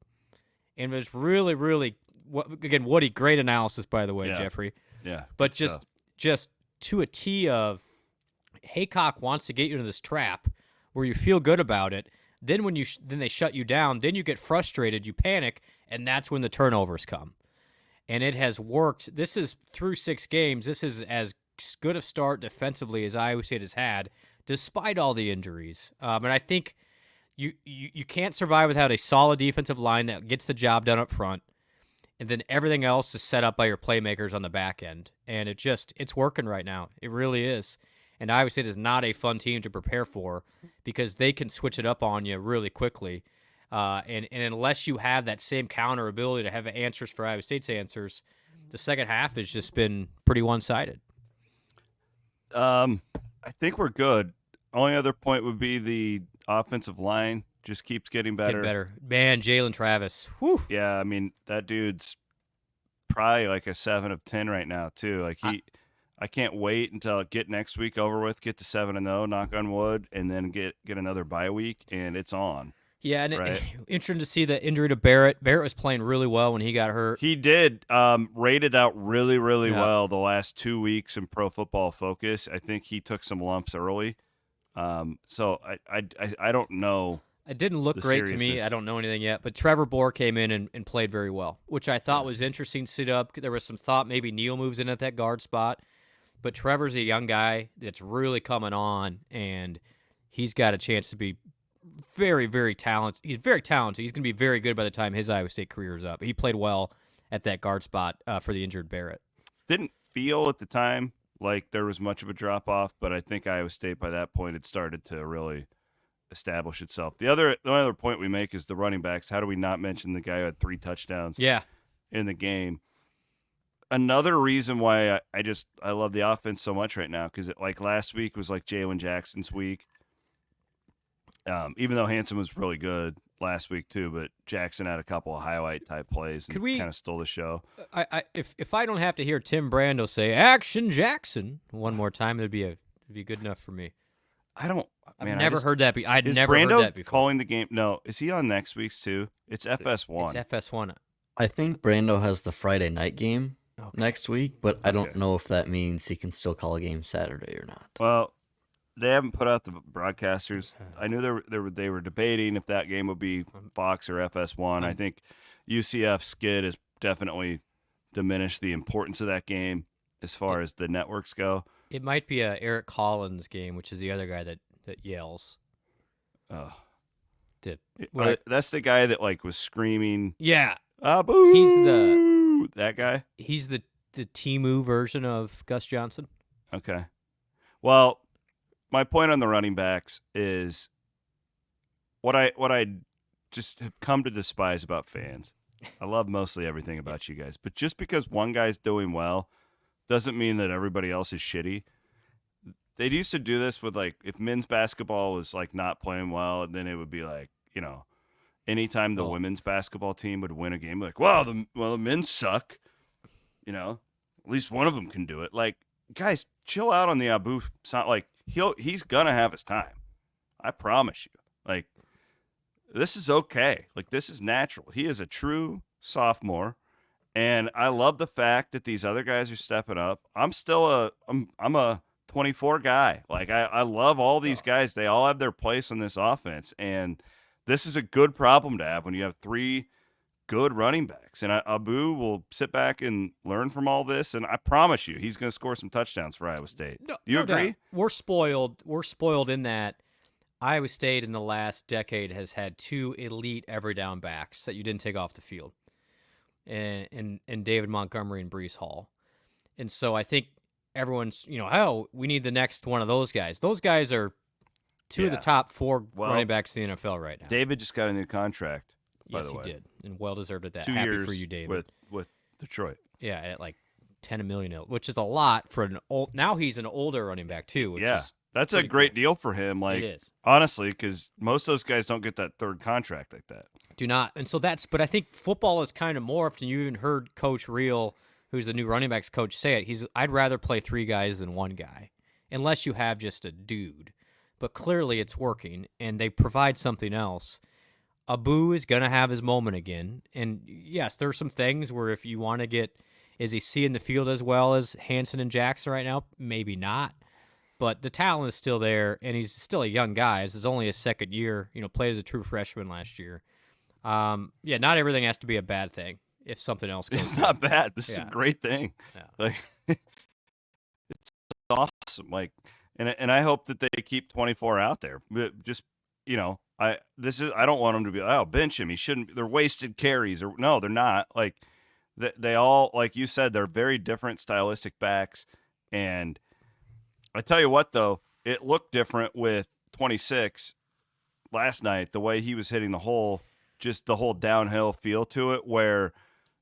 And it was really, really, again, Woody, great analysis, by the way, Jeffrey. Yeah. But just to a T of Heacock wants to get you into this trap where you feel good about it. Then when then they shut you down, then you get frustrated, you panic, and that's when the turnovers come. And it has worked. This is through 6 games. This is as good a start defensively as Iowa State has had, despite all the injuries. And I think you can't survive without a solid defensive line that gets the job done up front, and then everything else is set up by your playmakers on the back end. And it's working right now. It really is. And Iowa State is not a fun team to prepare for because they can switch it up on you really quickly. And unless you have that same counter ability to have answers for Iowa State's answers, the second half has just been pretty one-sided. I think we're good. Only other point would be the offensive line just keeps getting better. Man, Jalen Travis. Whew. Yeah, that dude's probably like a 7 of 10 right now too. I can't wait until get next week over with, get to 7-0, knock on wood, and then get another bye week, and it's on. Yeah, and right? interesting to see the injury to Barrett. Barrett was playing really well when he got hurt. He did rated out really, really Yeah. well the last 2 weeks in Pro Football Focus. I think he took some lumps early. So I don't know. It didn't look the great to me. seriousness. I don't know anything yet, but Trevor Bohr came in and played very well, which I thought was interesting to sit up. There was some thought maybe Neal moves in at that guard spot, but Trevor's a young guy that's really coming on, and he's got a chance to be very, very talented. He's very talented. He's going to be very good by the time his Iowa State career is up. He played well at that guard spot for the injured Barrett. Didn't feel at the time like there was much of a drop off, but I think Iowa State by that point had started to really establish itself. The other point we make is the running backs. How do we not mention the guy who had 3 touchdowns in the game? Another reason why I love the offense so much right now, because like last week was like Jalen Jackson's week. Even though Hansen was really good last week too, but Jackson had a couple of highlight type plays and kind of stole the show. If I don't have to hear Tim Brando say "Action Jackson" one more time, it'd be good enough for me. I've never heard that. I'd is never Brando heard that before. calling the game? No, is he on next week's too? It's FS1. It's FS1. I think Brando has the Friday night game next week, but I don't know if that means he can still call a game Saturday or not. Well, they haven't put out the broadcasters. I knew they were debating if that game would be Fox or FS1. I think UCF skid has definitely diminished the importance of that game as far as the networks go. It might be a Eric Collins game, which is the other guy that yells. Oh, That's the guy that like was screaming. Yeah, boo! He's that guy. He's the Timu version of Gus Johnson. Okay. Well, my point on the running backs is what I just have come to despise about fans. I love mostly everything about you guys, but just because one guy's doing well doesn't mean that everybody else is shitty. They used to do this with like if men's basketball was like not playing well, and then it would be like, anytime the women's basketball team would win a game, like, wow, the men suck. At least one of them can do it. Like, guys, chill out on the Abu. Like he's gonna have his time. I promise you. Like, this is okay. Like, this is natural. He is a true sophomore, and I love the fact that these other guys are stepping up. I'm still I'm a 24 guy. Like, I love all these guys. They all have their place in this offense, and this is a good problem to have when you have 3 good running backs. And Abu will sit back and learn from all this, and I promise you he's going to score some touchdowns for Iowa State. Do you agree? Doubt. We're spoiled in that Iowa State in the last decade has had 2 elite every down backs that you didn't take off the field, and David Montgomery and Breece Hall. And so I think everyone's, we need the next one of those guys. Those guys are 2 of the top 4 running backs in the NFL right now. David just got a new contract. Yes, he did, and well deserved at that. 2 Happy years for you, David. with Detroit. Yeah, at like $10 million, which is a lot for an old. Now he's an older running back too. Which is that's a great deal for him. Like, it is. Honestly, because most of those guys don't get that 3rd contract like that. Do not, and so but I think football is kind of morphed, and you even heard Coach Reel, who's the new running backs coach, say it. I'd rather play 3 guys than 1 guy, unless you have just a dude. But clearly it's working, and they provide something else. Abu is going to have his moment again. And yes, there are some things where if you want to get, is he seeing the field as well as Hansen and Jackson right now? Maybe not. But the talent is still there, and he's still a young guy. This is only his 2nd year, played as a true freshman last year. Not everything has to be a bad thing if something else goes It's not bad. This is a great thing. Yeah. Like, it's awesome. Like, and I hope that they keep 24 out there. But just, I don't want them to be, bench him. He shouldn't. They're wasted carries. Or no, they're not. Like, they all, like you said, they're very different stylistic backs. And I tell you what, though, it looked different with 26 last night. The way he was hitting the hole, just the whole downhill feel to it, where,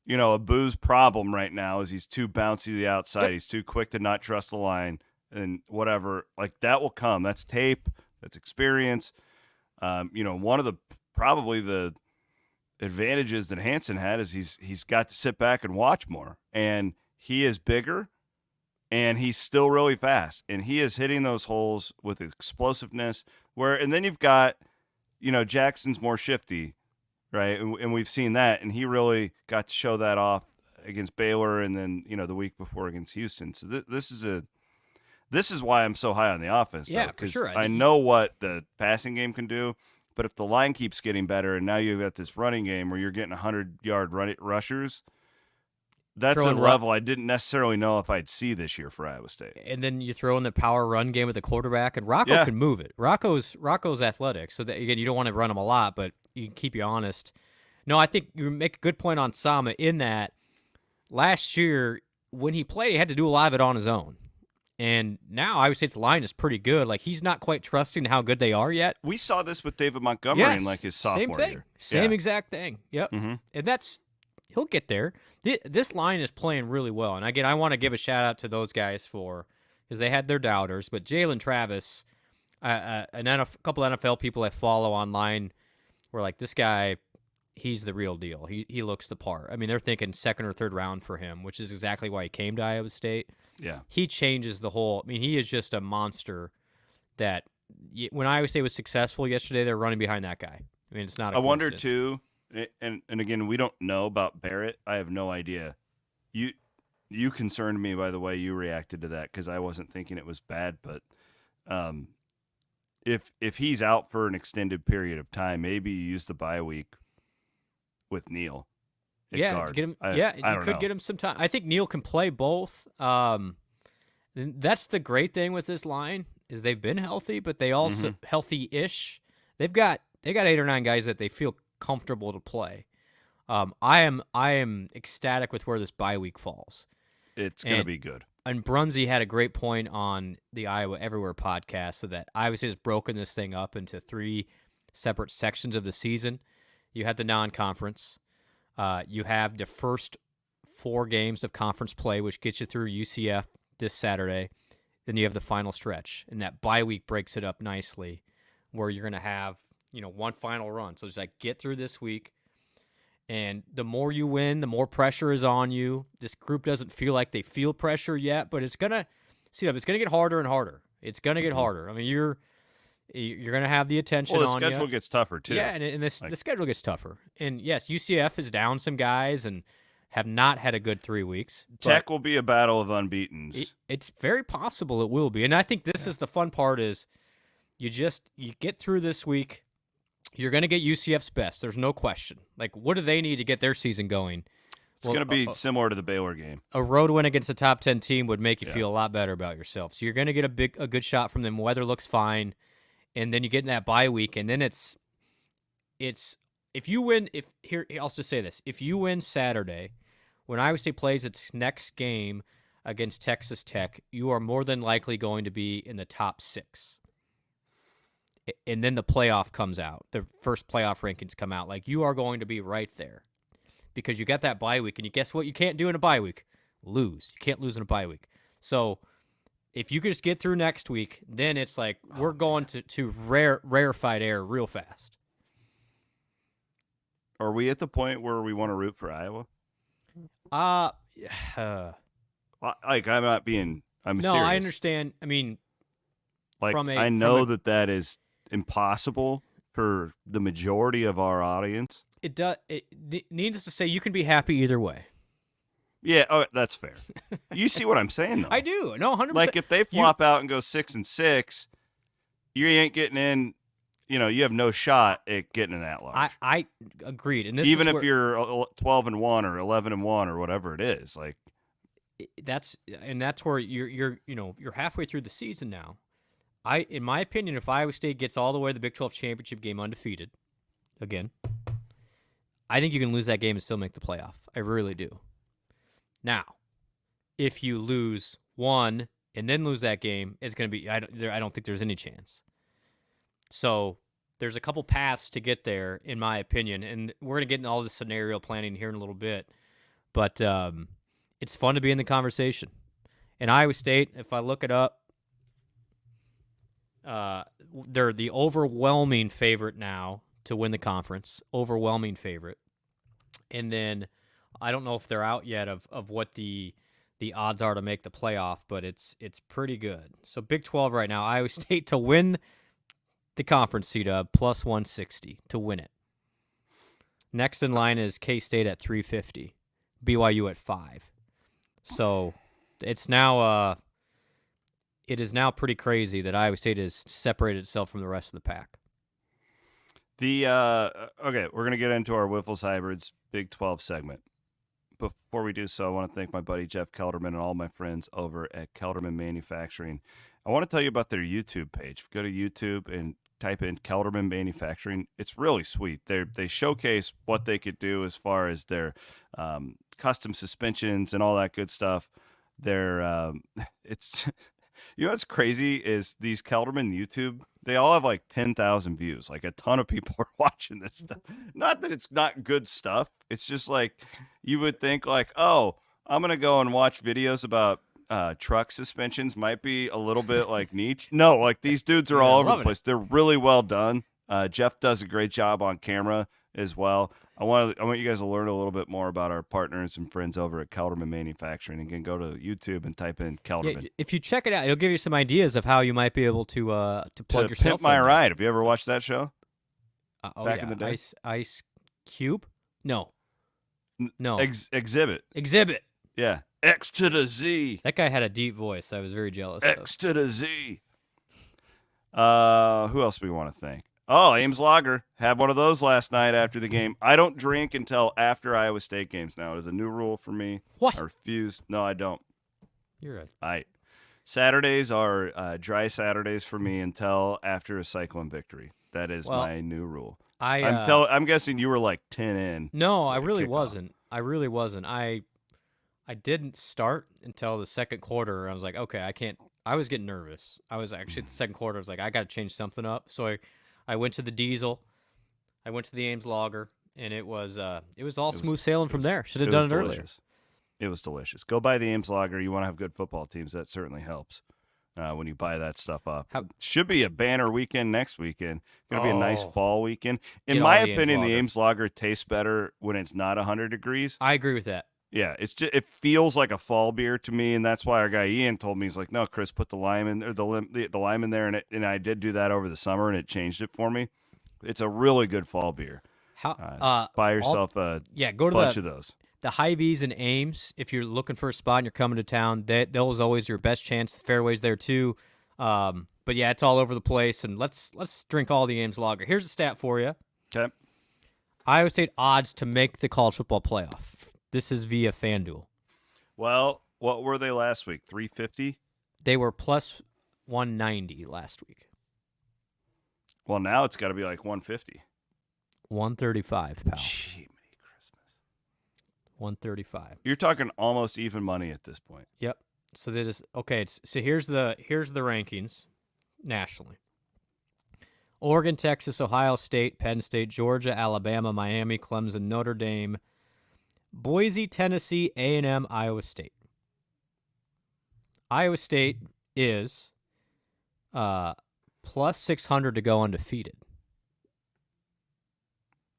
Abu's problem right now is he's too bouncy to the outside. Yep. He's too quick to not trust the line and whatever. Like, that will come. That's tape. That's experience. One of probably the advantages that Hansen had is he's got to sit back and watch more, and he is bigger, and he's still really fast, and he is hitting those holes with explosiveness. And then you've got Jackson's more shifty, right? And we've seen that, and he really got to show that off against Baylor, and then the week before against Houston. So this is why I'm so high on the offense. Yeah, though, for sure. I know what the passing game can do, but if the line keeps getting better, and now you've got this running game where you're getting 100-yard rushers, that's a level I didn't necessarily know if I'd see this year for Iowa State. And then you throw in the power run game with the quarterback, and Rocco can move it. Rocco's athletic, so that again, you don't want to run him a lot, but you can keep you honest. No, I think you make a good point on Sama in that last year when he played, he had to do a lot of it on his own. And now Iowa State's line is pretty good. Like, he's not quite trusting how good they are yet. We saw this with David Montgomery in his sophomore year. Same exact thing. Yep. Mm-hmm. And he'll get there. This line is playing really well. And again, I want to give a shout out to those guys because they had their doubters. But Jalen Travis, a couple NFL people I follow online were like, this guy, he's the real deal. He looks the part. I mean, they're thinking second or third round for him, which is exactly why he came to Iowa State. Yeah. He changes the whole – I mean, he is just a monster that when Iowa State was successful yesterday, they're running behind that guy. I mean, it's not a I wonder, coincidence. too, and again, we don't know about Barrett. I have no idea. You concerned me by the way you reacted to that because I wasn't thinking it was bad, but if he's out for an extended period of time, maybe you use the bye week with Neal. Yeah, get him. You could get him some time. I think Neal can play both. That's the great thing with this line is they've been healthy, but they also healthy-ish. They've got 8 or 9 guys that they feel comfortable to play. I am ecstatic with where this bye week falls. It's going to be good. And Brunzy had a great point on the Iowa Everywhere podcast, so that Iowa State has broken this thing up into 3 separate sections of the season. You had the non-conference. You have the first 4 games of conference play, which gets you through UCF this Saturday. Then you have the final stretch, and that bye week breaks it up nicely, where you're going to have one final run. So it's like get through this week, and the more you win, the more pressure is on you. This group doesn't feel like they feel pressure yet, but it's gonna get harder and harder. It's gonna get harder. I mean, you're going to have the attention on you. The schedule gets tougher, too. Yeah, and the schedule gets tougher. And, yes, UCF is down some guys and have not had a good 3 weeks. Tech will be a battle of unbeatens. It's very possible it will be. And I think this is the fun part is you get through this week. You're going to get UCF's best. There's no question. Like, what do they need to get their season going? It's going to be similar to the Baylor game. A road win against a top 10 team would make you feel a lot better about yourself. So you're going to get a good shot from them. Weather looks fine. And then you get in that bye week, and then it's if you win. I'll just say this: if you win Saturday, when Iowa State plays its next game against Texas Tech, you are more than likely going to be in the top 6. And then the playoff comes out. The first playoff rankings come out. Like, you are going to be right there because you got that bye week, and you guess what? You can't do in a bye week: lose. You can't lose in a bye week. So if you could just get through next week, then it's like we're going to rarefied air real fast. Are we at the point where we want to root for Iowa? Like, I'm not being. I'm serious. No, I understand. I mean, I know that is impossible for the majority of our audience. It does. It needs to say you can be happy either way. Yeah, that's fair. You see what I'm saying, though? I do. No, 100%. Like, if they flop out and go 6-6, you ain't getting in. You have no shot at getting an at-large. I agreed. And this even if you're 12-1 or 11-1 or whatever it is, like that's where you're halfway through the season now. In my opinion, if Iowa State gets all the way to the Big 12 championship game undefeated, again, I think you can lose that game and still make the playoff. I really do. Now, if you lose one and then lose that game, it's going to be. I don't think there's any chance. So there's a couple paths to get there, in my opinion, and we're going to get into all the scenario planning here in a little bit. But it's fun to be in the conversation. And Iowa State, if I look it up, they're the overwhelming favorite now to win the conference. Overwhelming favorite. And then I don't know if they're out yet of what the odds are to make the playoff, but it's pretty good. So Big 12 right now, Iowa State to win the conference C-Dub, plus 160 to win it. Next in line is K-State at 350, BYU at 5. So it's now it is now pretty crazy that Iowa State has separated itself from the rest of the pack. Okay, we're gonna get into our Wiffles Hybrids Big 12 segment. Before we do so, I want to thank my buddy Jeff Kelderman and all my friends over at Kelderman Manufacturing. I want to tell you about their YouTube page. Go to YouTube and type in Kelderman Manufacturing. It's really sweet. They showcase what they could do as far as their custom suspensions and all that good stuff. It's what's crazy is these Kelderman YouTube. They all have like 10,000 views. Like a ton of people are watching this stuff. Not that it's not good stuff. It's just like you would think like, oh, I'm gonna go and watch videos about truck suspensions. Might be a little bit like niche. No, like these dudes are all over the place. They're really well done. Jeff does a great job on camera as well. I want you guys to learn a little bit more about our partners and friends over at Kelderman Manufacturing. Again, go to YouTube and type in Kelderman. Yeah, if you check it out, it'll give you some ideas of how you might be able to plug yourself. Pimp My Ride. Have you ever watched that show? Back in the day, Ice Cube. No. Exhibit. Yeah. X to the Z. That guy had a deep voice. I was very jealous. X to the Z. Who else do we want to thank? Oh, Ames Lager. Had one of those last night after the game. I don't drink until after Iowa State games now. It is a new rule for me. What? I refuse. No, I don't. You're Saturdays are dry Saturdays for me until after a Cyclone victory. That is my new rule. I'm guessing you were like 10 in. No, I really wasn't. I didn't start until the second quarter. I was like, okay, I can't. I was getting nervous. I was actually at the second quarter. I was like, I got to change something up. So I went to the Diesel. I went to the Ames Lager, and it was all smooth sailing from there. Should have done it earlier. It was delicious. Go buy the Ames Lager. You want to have good football teams. That certainly helps when you buy that stuff up. Should be a banner weekend next weekend. Going to be a nice fall weekend. In my opinion, the Ames Lager tastes better when it's not 100 degrees. I agree with that. Yeah, it feels like a fall beer to me, and that's why our guy Ian told me, he's like, no, Chris, put the lime in there, the lime in there, and I did do that over the summer, and it changed it for me. It's a really good fall beer. Buy yourself go to bunch of those. The Hy-Vees and Ames, if you're looking for a spot and you're coming to town, those always your best chance. The fairway's there too. But yeah, it's all over the place, and let's drink all the Ames Lager. Here's a stat for you. Okay. Iowa State odds to make the college football playoff. This is via FanDuel. Well, what were they last week? 350? They were plus 190 last week. Well, now it's got to be like 150. 135, pal. Gee, Christmas. 135. You're talking almost even money at this point. Yep. So that is okay. So here's the rankings nationally. Oregon, Texas, Ohio State, Penn State, Georgia, Alabama, Miami, Clemson, Notre Dame, Boise, Tennessee, A&M, Iowa State. Iowa State is plus 600 to go undefeated.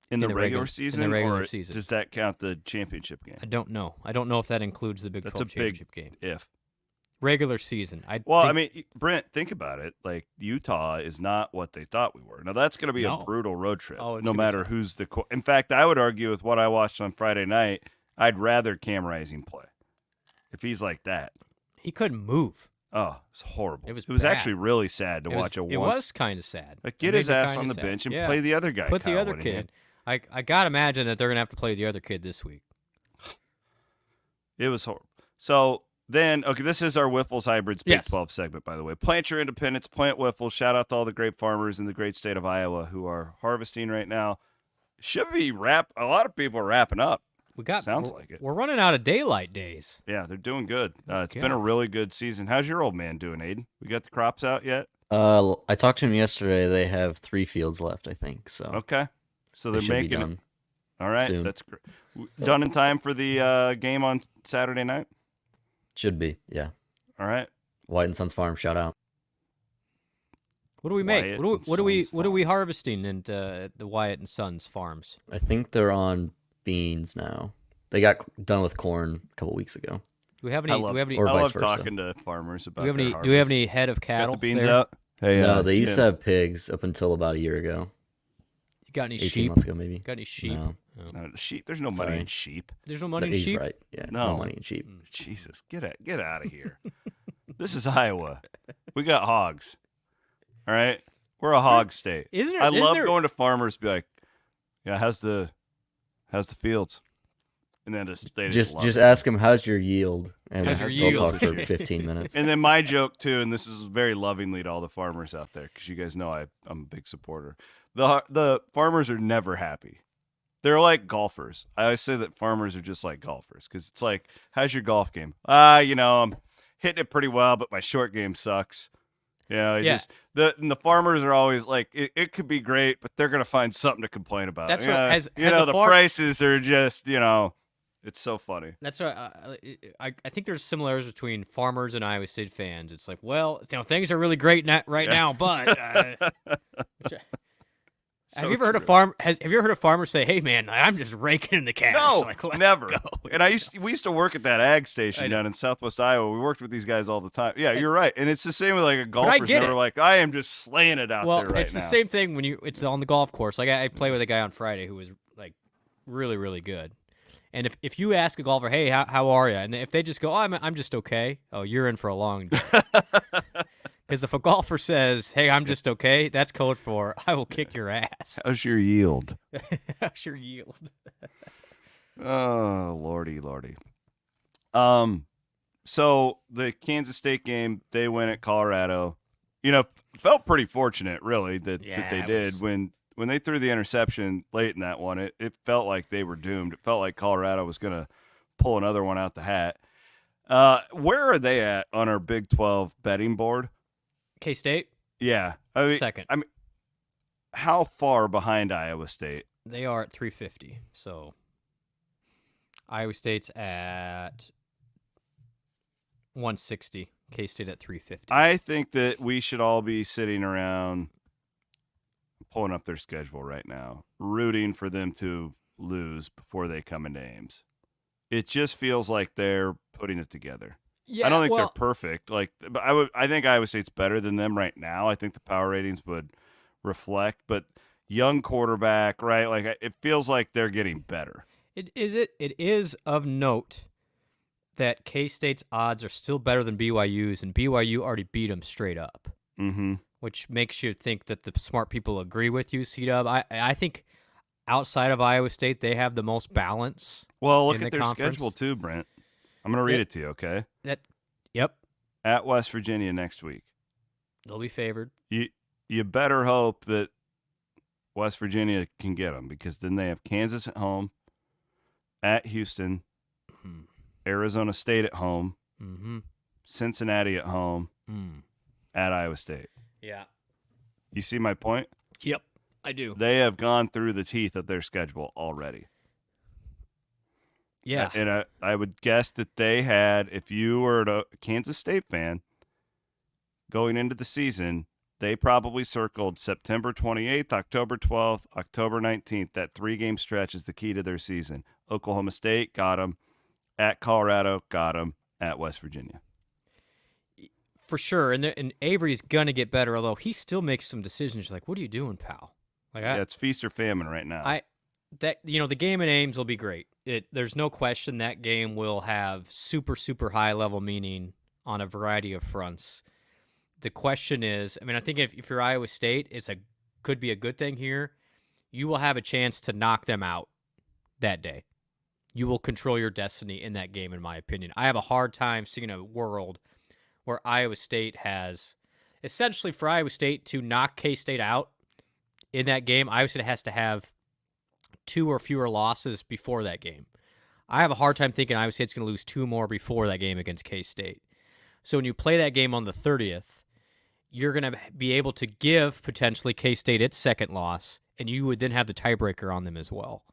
In the regular season? In the regular or season. Does that count the championship game? I don't know. I don't know if that includes the Big 12 championship game. If. Regular season. I mean, Brent, think about it. Like, Utah is not what they thought we were. Now, that's going to be a brutal road trip, no matter who's the – in fact, I would argue with what I watched on Friday night, I'd rather Cam Rising play if he's like that. He couldn't move. Oh, it's horrible. It was bad. Actually really sad to watch it once. It was kind of sad. Like, get his ass on the bench and play the other guy. Put the other kid. I got to imagine that they're going to have to play the other kid this week. It was horrible. So – then, okay, this is our Wiffles Hybrids Big 12 segment, by the way. Plant your independence, plant Wiffles. Shout out to all the great farmers in the great state of Iowa who are harvesting right now. Should be a lot of people are wrapping up. Sounds like it. We're running out of daylight days. Yeah, they're doing good. It's been a really good season. How's your old man doing, Aiden? We got the crops out yet? I talked to him yesterday. They have 3 fields left, I think. So okay, so they're making done. All right, soon. That's great. Done in time for the game on Saturday night. Should be, yeah. All right. White and Sons Farm, shout out. What do we make? What are we harvesting in the Wyatt and Sons farms? I think they're on beans now. They got done with corn a couple weeks ago. Do we have any? I love talking to farmers about. Do we have any head of cattle? Got the beans there? out. Hey, No, they used Jim. to have pigs up until about a year ago. You got any 18 sheep? months ago, maybe. Got any sheep? No. Oh. Sheep. There's no money in sheep. There's no money in He's sheep. right. Yeah, No. no money in sheep. Jesus, get out of here. This is Iowa. We got hogs. All right, we're a hog state. I love going to farmers. Be like, yeah, how's the fields? And then they just ask them, how's your yield? And How's your they'll yield? talk for 15 minutes. And then my joke too, and this is very lovingly to all the farmers out there, because you guys know I'm a big supporter. The farmers are never happy. They're like golfers. I always say that farmers are just like golfers, because it's like, how's your golf game? I'm hitting it pretty well, but my short game sucks. The farmers are always like, it could be great, but they're gonna find something to complain about. That's the prices are just, it's so funny. That's what I think there's similarities between farmers and Iowa State fans. It's like, well, things are really great right now, but have you ever heard a farmer say, "Hey, man, I'm just raking in the cash"? No, like, never. Go. And we used to work at that ag station down in Southwest Iowa. We worked with these guys all the time. Yeah, you're right. And it's the same with like a golfer. Never like, I am just slaying it out there right now. Well, it's the same thing when it's on the golf course. Like I play with a guy on Friday who was like really, really good. And if you ask a golfer, hey, how are you? And if they just go, oh, I'm just okay. Oh, you're in for a long day. Because if a golfer says, hey, I'm just okay, that's code for I will kick your ass. How's your yield? How's your yield? Oh, lordy. So the Kansas State game, they win at Colorado. Felt pretty fortunate, really, that they did. When they threw the interception late in that one, it felt like they were doomed. It felt like Colorado was going to pull another one out the hat. Where are they at on our Big 12 betting board? K-State? Yeah. Second. I mean, how far behind Iowa State? They are at 350. So Iowa State's at 160. K-State at 350. I think that we should all be sitting around pulling up their schedule right now, rooting for them to lose before they come into Ames. It just feels like they're putting it together. Yeah, I don't think they're perfect. But I think Iowa State's better than them right now. I think the power ratings would reflect, but young quarterback, right? Like it feels like they're getting better. It is of note that K-State's odds are still better than BYU's, and BYU already beat them straight up. Mm-hmm. Which makes you think that the smart people agree with you, C-Dub. I think outside of Iowa State, they have the most balance. Well, look in at the their conference. schedule too, Brent. I'm going to read it to you, okay? Yep. At West Virginia next week. They'll be favored. You better hope that West Virginia can get them, because then they have Kansas at home, at Houston, Arizona State at home, Cincinnati at home, at Iowa State. Yeah. You see my point? Yep, I do. They have gone through the teeth of their schedule already. Yeah. And I would guess that they had, if you were a Kansas State fan going into the season, they probably circled September 28th, October 12th, October 19th. That 3-game stretch is the key to their season. Oklahoma State got them. At Colorado, got them. At West Virginia. For sure. And Avery's going to get better, although he still makes some decisions. You're like, what are you doing, pal? Like, it's feast or famine right now. The game in Ames will be great. There's no question that game will have super, super high level meaning on a variety of fronts. The question is, I think if you're Iowa State, could be a good thing here. You will have a chance to knock them out that day. You will control your destiny in that game, in my opinion. I have a hard time seeing a world where Iowa State has, essentially for Iowa State to knock K-State out in that game, Iowa State has to have 2 or fewer losses before that game. I have a hard time thinking Iowa State's going to lose 2 more before that game against K-State. So when you play that game on the 30th, you're going to be able to give potentially K-State its second loss, and you would then have the tiebreaker on them as well.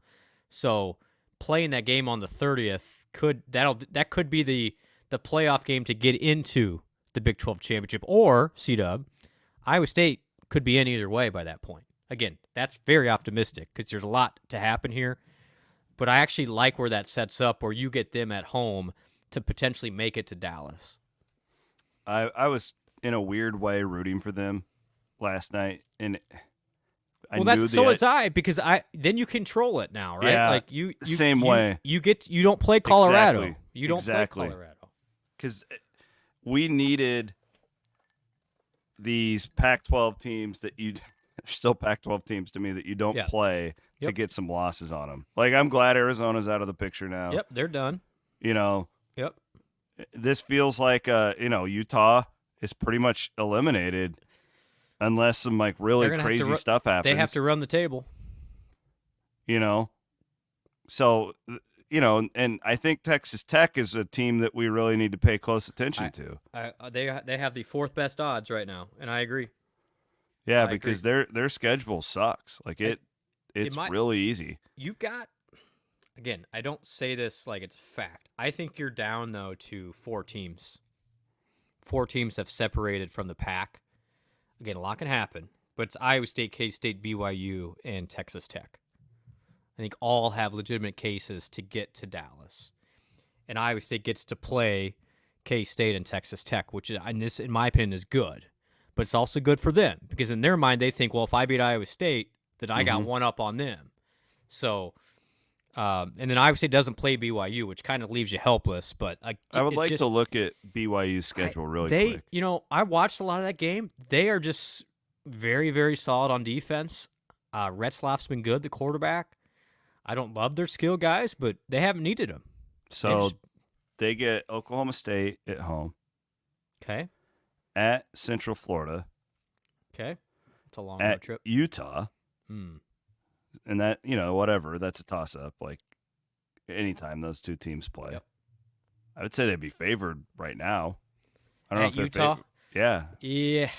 So playing that game on the 30th could be the playoff game to get into the Big 12 championship, or C-Dub, Iowa State could be in either way by that point. Again, that's very optimistic because there's a lot to happen here, but I actually like where that sets up, where you get them at home to potentially make it to Dallas. I was in a weird way rooting for them last night, and so was I, because then you control it now, right? Yeah, like you same way. You don't play Colorado. Exactly. You don't play Colorado because we needed these Pac-12 teams that you still Pac-12 teams to me that you don't play to get some losses on them. Like, I'm glad Arizona's out of the picture now. Yep, they're done. Yep. This feels like Utah is pretty much eliminated unless some like really crazy stuff happens. They have to run the table. So and I think Texas Tech is a team that we really need to pay close attention to. They have the fourth best odds right now, and I agree. Yeah, because their schedule sucks. Like it's really easy. You've got, again, I don't say this like it's fact. I think you're down though to 4 teams. 4 teams have separated from the pack. Again, a lot can happen, but it's Iowa State, K-State, BYU, and Texas Tech. I think all have legitimate cases to get to Dallas. And Iowa State gets to play K-State and Texas Tech, which in my opinion is good. But it's also good for them because in their mind they think, well, if I beat Iowa State, then I got one up on them. So, and then Iowa State doesn't play BYU, which kind of leaves you helpless. But I would like to look at BYU's schedule really quick. I watched a lot of that game. They are just very, very solid on defense. Retzlaff's been good, the quarterback. I don't love their skill guys, but they haven't needed them. So they get Oklahoma State at home. Okay. At Central Florida. Okay. It's a long road trip. Utah. And that, whatever, that's a toss-up. Like, anytime those two teams play. Yep. I would say they'd be favored right now. I don't know if they're Utah? Yeah. Yeah.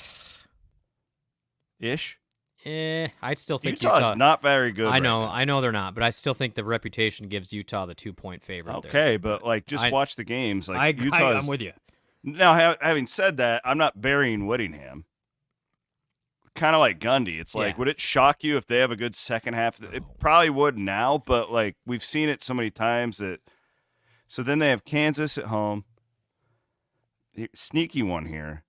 Ish? I'd still think Utah's not very good. I know they're not, but I still think the reputation gives Utah the 2-point favorite. Okay, but just watch the games. Like I'm with you. Now, having said that, I'm not burying Whittingham. Kind of like Gundy. It's like, would it shock you if they have a good second half? It probably would now, but like we've seen it so many times that. So then they have Kansas at home. Sneaky one here.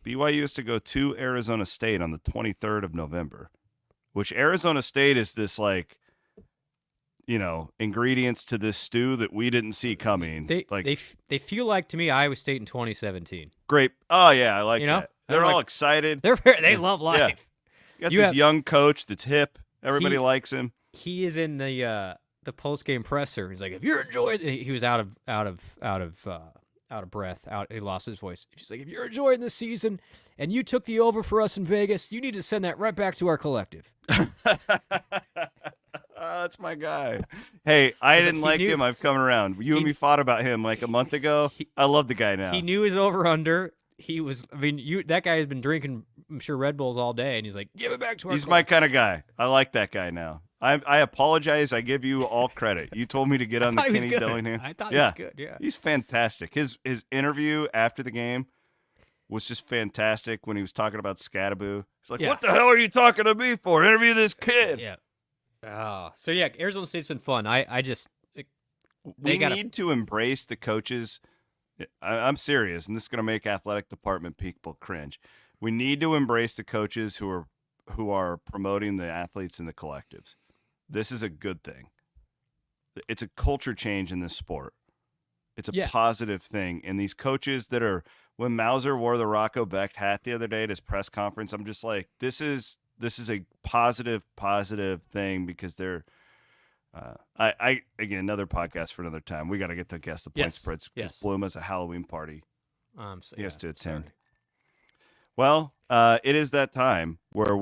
BYU has to go to Arizona State on the 23rd of November, which Arizona State is this like, ingredients to this stew that we didn't see coming. They feel like to me Iowa State in 2017. Great. Oh yeah, I like that. They're all excited. They love life. Yeah. You got this young coach that's hip. Everybody likes him. He is in the post game presser. He's like, if you're enjoying, he was out of breath. He lost his voice. He's like, if you're enjoying this season and you took the over for us in Vegas, you need to send that right back to our collective. That's my guy. Hey, I didn't like him. I've come around. You and me fought about him like a month ago. I love the guy now. He knew his over-under. That guy has been drinking, I'm sure, Red Bulls all day, and he's like, give it back to our He's my kind of guy. I like that guy now. I apologize. I give you all credit. You told me to get on the Kenny Dillingham. I thought he was good, yeah. He's fantastic. His interview after the game was just fantastic when he was talking about Scattaboo. He's like, what the hell are you talking to me for? Interview this kid. Yeah. So, Arizona State's been fun. We need to embrace the coaches. I'm serious, and this is going to make athletic department people cringe. We need to embrace the coaches who are promoting the athletes and the collectives. This is a good thing. It's a culture change in this sport. It's a positive thing. And these coaches that are, when Mauser wore the Rocco Becht hat the other day at his press conference, I'm just like, this is a positive thing because they're. Again, another podcast for another time. We got to get to guess the point spreads because Bloom has a Halloween party. He has to attend. Sorry. Well, it is that time where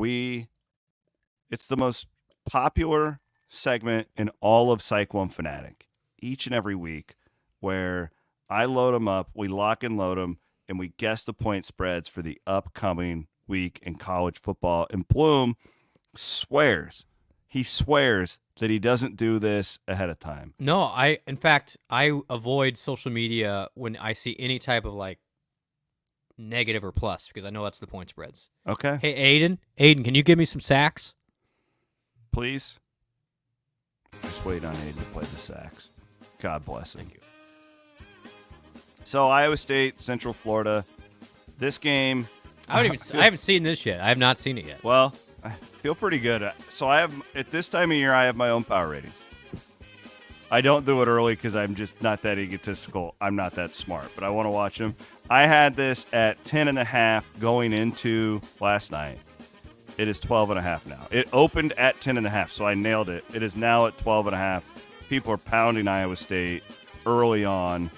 it's the most popular segment in all of Cyclone Fanatic each and every week where I load them up, we lock and load them, and we guess the point spreads for the upcoming week in college football. And Bloom swears that he doesn't do this ahead of time. No, in fact, I avoid social media when I see any type of like negative or plus because I know that's the point spreads. Okay. Hey, Aiden, can you give me some sacks? Please. Just wait on Aiden to play the sax. God bless him. Thank you. So Iowa State, Central Florida. This game. I haven't seen this yet. I have not seen it yet. Well, I feel pretty good. So I have, at this time of year, I have my own power ratings. I don't do it early because I'm just not that egotistical. I'm not that smart, but I want to watch them. I had this at 10.5 going into last night. It is 12.5 now. It opened at 10.5, so I nailed it. It is now at 12.5. People are pounding Iowa State early on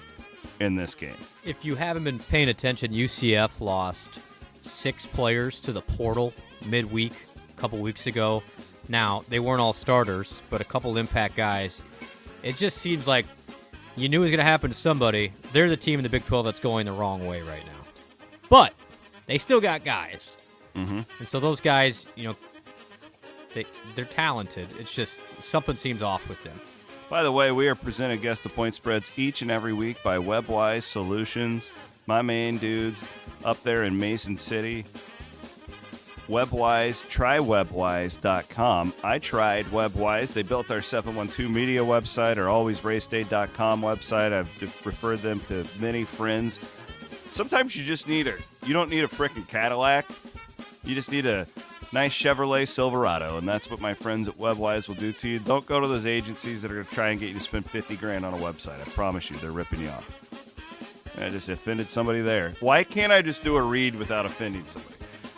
in this game. If you haven't been paying attention, UCF lost 6 players to the portal midweek a couple weeks ago. Now, they weren't all starters, but a couple impact guys. It just seems like you knew it was going to happen to somebody. They're the team in the Big 12 that's going the wrong way right now. But they still got guys. Mm-hmm. And so those guys, they're talented. It's just something seems off with them. By the way, we are presented Guess the Point Spreads each and every week by WebWise Solutions. My main dudes up there in Mason City. WebWise, try WebWise.com. I tried WebWise. They built our 712 Media website, our AlwaysRaceDay.com website. I've just referred them to many friends. Sometimes you don't need a frickin' Cadillac. You just need a nice Chevrolet Silverado, and that's what my friends at WebWise will do to you. Don't go to those agencies that are going to try and get you to spend $50,000 on a website. I promise you, they're ripping you off. I just offended somebody there. Why can't I just do a read without offending somebody?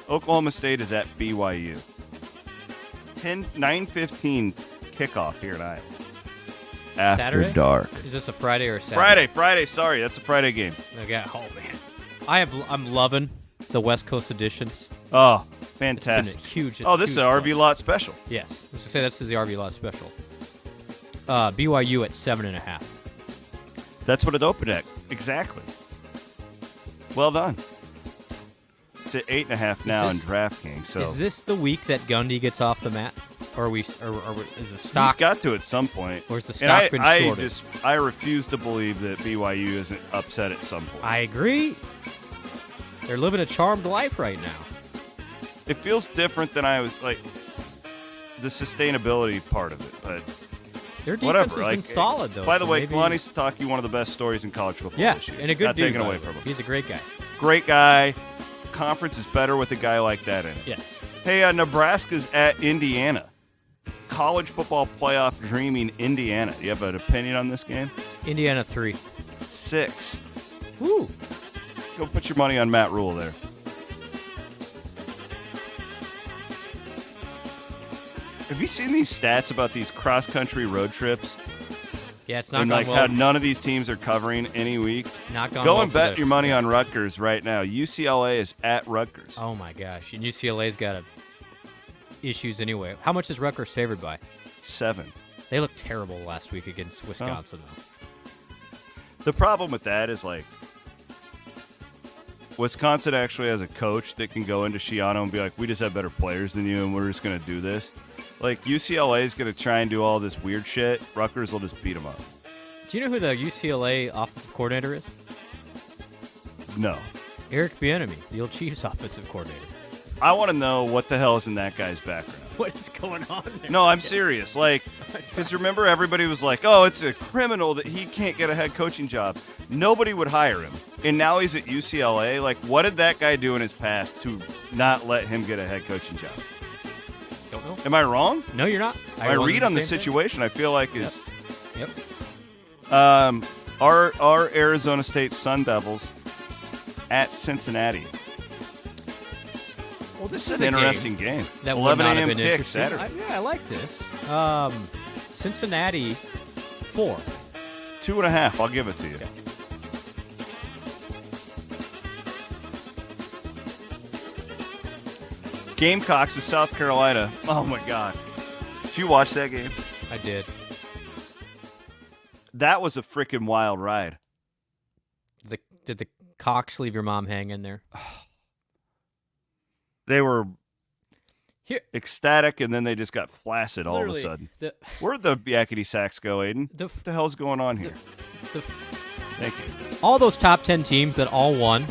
Oklahoma State is at BYU. 9:15 kickoff here in Iowa. After Saturday? dark. Is this a Friday or a Saturday? Friday. Sorry, that's a Friday game. Okay. Oh man, I'm loving the West Coast editions. Oh, It's fantastic! been a huge. This is huge an RV plus. lot special. Yes, I was gonna say this is the RV lot special. BYU at 7.5. That's what it opened at. Exactly. Well done. It's at 8.5 now in DraftKings. So is this the week that Gundy gets off the mat, or is the stock? he's got to at some point. Or is the stock been shorted? I refuse to believe that BYU isn't upset at some point. I agree. They're living a charmed life right now. It feels different than I was like the sustainability part of it, but Their defense whatever. has been solid though. By the so way, maybe... Kalani Sitake, one of the best stories in college football yeah, this year. and a good Not dude. taken by away the way. from him. He's a great guy. Great guy. Conference is better with a guy like that in it. Yes. Hey, Nebraska's at Indiana. College football playoff dreaming Indiana. Do you have an opinion on this game? Indiana 3. 6. Woo. Go put your money on Matt Rule there. Have you seen these stats about these cross-country road trips? Yeah, it's not And gone like well. how none of these teams are covering any week? Not gone Go well and for bet the- your money on Rutgers right now. UCLA is at Rutgers. Oh my gosh, and UCLA's got issues anyway. How much is Rutgers favored by? 7. They looked terrible last week against Wisconsin, though. The problem with that is, like, Wisconsin actually has a coach that can go into Shiano and be like, we just have better players than you, and we're just going to do this. Like, UCLA is going to try and do all this weird shit. Rutgers will just beat them up. Do you know who the UCLA offensive coordinator is? No. Eric Bieniemy, the old Chiefs offensive coordinator. I want to know what the hell is in that guy's background. What is going on there? No, I'm serious. Like, because remember, everybody was like, oh, it's a criminal that he can't get a head coaching job. Nobody would hire him. And now he's at UCLA. Like, what did that guy do in his past to not let him get a head coaching job? Don't know. Am I wrong? No, you're not. My read on the same thing. situation, I feel like, is Yep. our Arizona State Sun Devils at Cincinnati. Well, This is an interesting game. That would 11 not have a.m. been kick interesting. Saturday. I like this. Cincinnati 4. 2.5. I'll give it to you. Okay. Gamecocks of South Carolina. Oh my God! Did you watch that game? I did. That was a freaking wild ride. Did the Cox leave your mom hanging there? They were Here, ecstatic, and then they just got flaccid all of a literally, sudden. the Where'd the yakety sacks go, Aiden? the What the hell's going on here? the Thank you. all those top 10 teams that all won,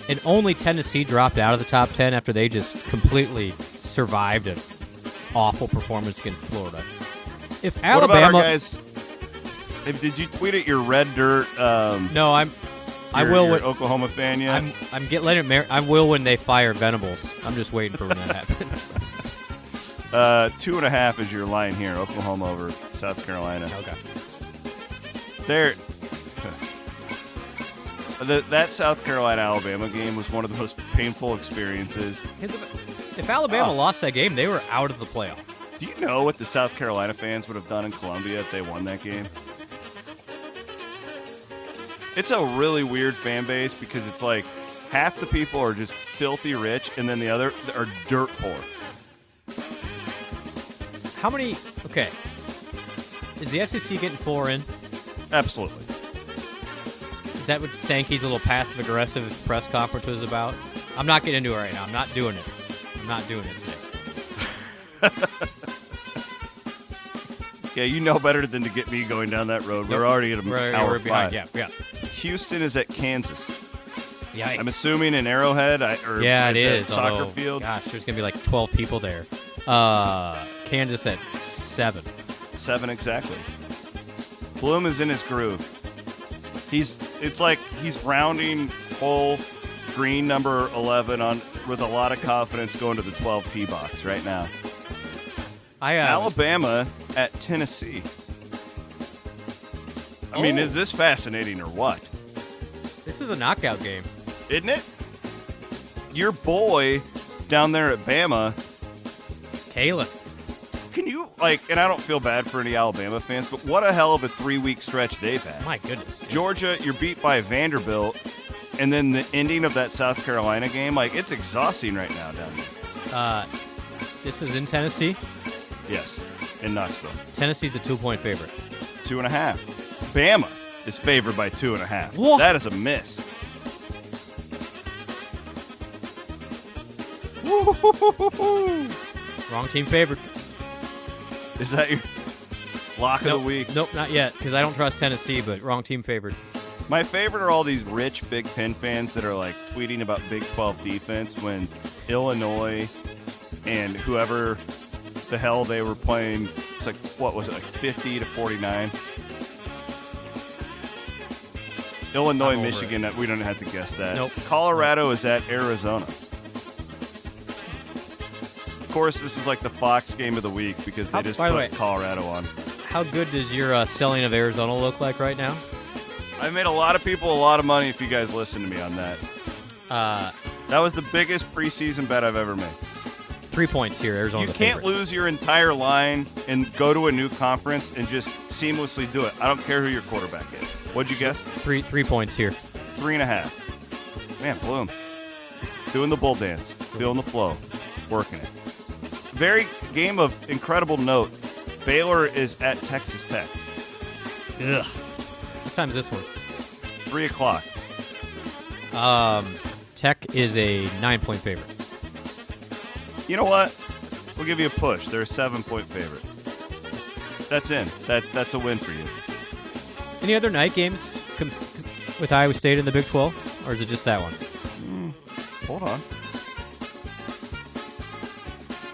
and only Tennessee dropped out of the top 10 after they just completely survived an awful performance against Florida. If Alabama, What about our guys? Did you tweet at your red dirt? no, I will. You're an Oklahoma fan yet? I will when they fire Venables. I'm just waiting for when that happens. 2.5 is your line here. Oklahoma over South Carolina. Okay. That South Carolina-Alabama game was one of the most painful experiences. If Alabama lost that game, they were out of the playoff. Do you know what the South Carolina fans would have done in Columbia if they won that game? It's a really weird fan base because it's like half the people are just filthy rich and then the other are dirt poor. How many? Okay. Is the SEC getting 4 in? Absolutely. Is that what Sankey's little passive-aggressive press conference was about? I'm not getting into it right now. I'm not doing it. I'm not doing it today. Yeah, you know better than to get me going down that road. We're already at an hour we're behind. 5. Yeah. Houston is at Kansas. Yikes. I'm assuming in Arrowhead or yeah, it the is. soccer field. Gosh, there's going to be like 12 people there. Kansas at 7. 7 exactly. Blum is in his groove. It's like he's rounding hole green number 11 on with a lot of confidence going to the 12 tee box right now. Alabama at Tennessee. I mean, is this fascinating or what? This is a knockout game. Isn't it? Your boy down there at Bama, Kalen. can you, and I don't feel bad for any Alabama fans, but what a hell of a 3-week stretch they've had. My goodness. Georgia, you're beat by Vanderbilt, and then the ending of that South Carolina game, it's exhausting right now down there. This is in Tennessee? Yes, in Knoxville. Tennessee's a 2-point favorite. 2.5. Bama is favored by 2.5. What? That is a miss. Wrong team favored. Is that your lock of the week? Nope, not yet, because I don't trust Tennessee, but wrong team favored. My favorite are all these rich Big Ten fans that are tweeting about Big 12 defense when Illinois and whoever the hell they were playing, it's 50 to 49. Illinois, Michigan, we don't have to guess that. Nope. Colorado is at Arizona. Of course, this is the Fox game of the week because they just put Colorado on. How good does your selling of Arizona look like right now? I made a lot of people a lot of money if you guys listen to me on that. That was the biggest preseason bet I've ever made. 3 points here, Arizona. You can't lose your entire line and go to a new conference and just seamlessly do it. I don't care who your quarterback is. What'd you guess? 3 points here. 3.5. Man, Bloom. Doing the bull dance. Feeling the flow. Working it. Very game of incredible note. Baylor is at Texas Tech. Ugh. What time is this one? 3 o'clock. Tech is a 9-point favorite. You know what? We'll give you a push. They're a 7-point favorite. That's in. That's a win for you. Any other night games with Iowa State in the Big 12? Or is it just that one? Hold on.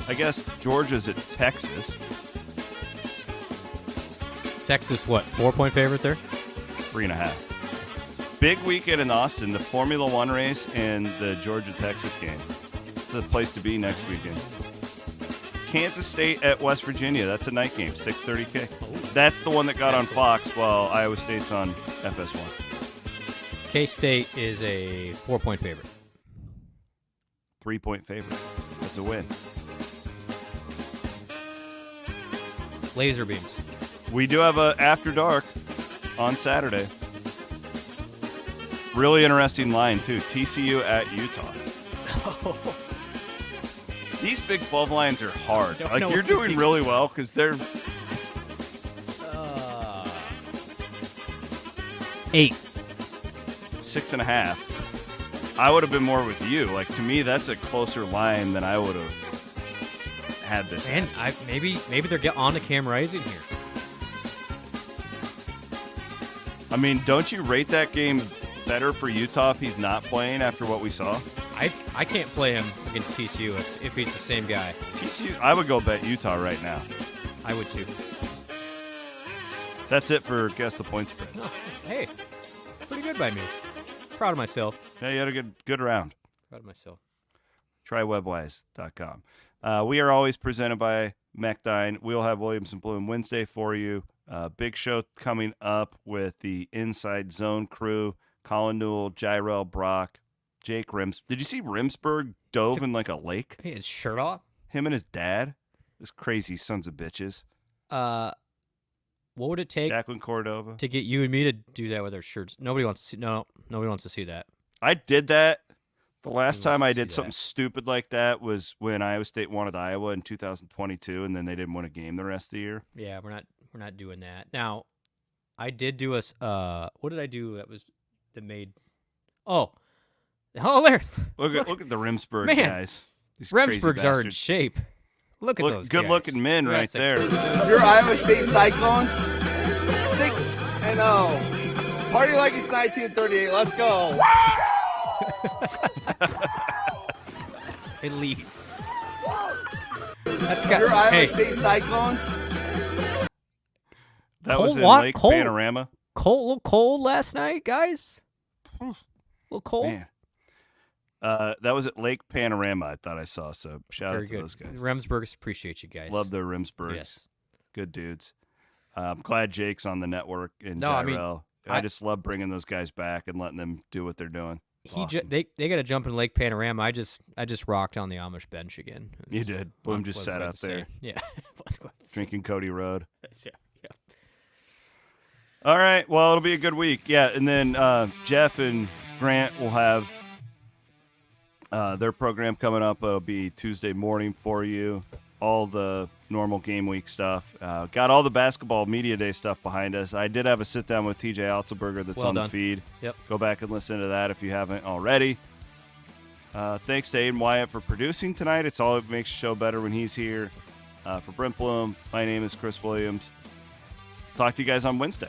I guess Georgia's at Texas. Texas, what, 4-point favorite there? 3.5. Big weekend in Austin, the Formula One race and the Georgia-Texas game. It's the place to be next weekend. Kansas State at West Virginia. That's a night game, 6:30 kick. That's the one that got on Fox while Iowa State's on FS1. K-State is a 4-point favorite. 3-point favorite. That's a win. Laser beams. We do have a After Dark on Saturday. Really interesting line, too. TCU at Utah. These Big 12 lines are hard. You're doing really well because they're... 8. 6.5. I would have been more with you. To me, that's a closer line than I would have had this. And maybe they're on the Cam Rising here. I mean, don't you rate that game better for Utah if he's not playing after what we saw? I can't play him against TCU if he's the same guy. TCU, I would go bet Utah right now. I would too. That's it for Guess the Point Spread. Oh, hey, pretty good by me. Proud of myself. Yeah, you had a good round. Proud of myself. TryWebwise.com. We are always presented by Mechdyne. We'll have Williams and Blum Wednesday for you. Big show coming up with the Inside Zone crew. Colin Newell, Jyrell Brock, Jake Rims. Did you see Rimsberg dove in like a lake? He had his shirt off. Him and his dad. Those crazy sons of bitches. What would it take Jacqueline Cordova. to get you and me to do that with our shirts? Nobody wants to see. No, nobody wants to see that. I did that. The last Nobody time I wants to did see something that. stupid like that was when Iowa State wanted Iowa in 2022, and then they didn't win a game the rest of the year. Yeah, we're not doing that. Now, I did do what did I do that made? Oh, there. Look at the Rimsberg Man, guys. These crazy Remsburgs are in bastards. shape. Look at Look, those good-looking men Yeah, right it's there. Your Iowa State Cyclones, 6-0. Party like it's 1938. Let's go. Elite. That's got, Your Iowa hey, State Cyclones. That was Cold in what? Lake Cold? Panorama. a little cold last night, guys. A little cold. Man. That was at Lake Panorama, I thought I saw. So shout Very out to good. those guys. Remsburgs appreciate you guys. Love the Rimsbergs. Yes. Good dudes. I'm glad Jake's on the network and No, I mean, Jyrell. I just love bringing those guys back and letting them do what they're doing. Awesome. They got to jump in Lake Panorama. I just rocked on the Amish bench again. You did. Bloom just Wasn't sat glad out to say. there Yeah. Wasn't glad to say. drinking Cody Road. Yeah. All right. Well, it'll be a good week. Yeah. And then Jeff and Grant will have their program coming up. It'll be Tuesday morning for you. All the normal game week stuff. Got all the basketball media day stuff behind us. I did have a sit down with TJ Altenberger that's Well on done. the feed. Yep. Go back and listen to that if you haven't already. Thanks to Aiden Wyatt for producing tonight. It's all it makes the show better when he's here. For Brent Blum, my name is Chris Williams. Talk to you guys on Wednesday.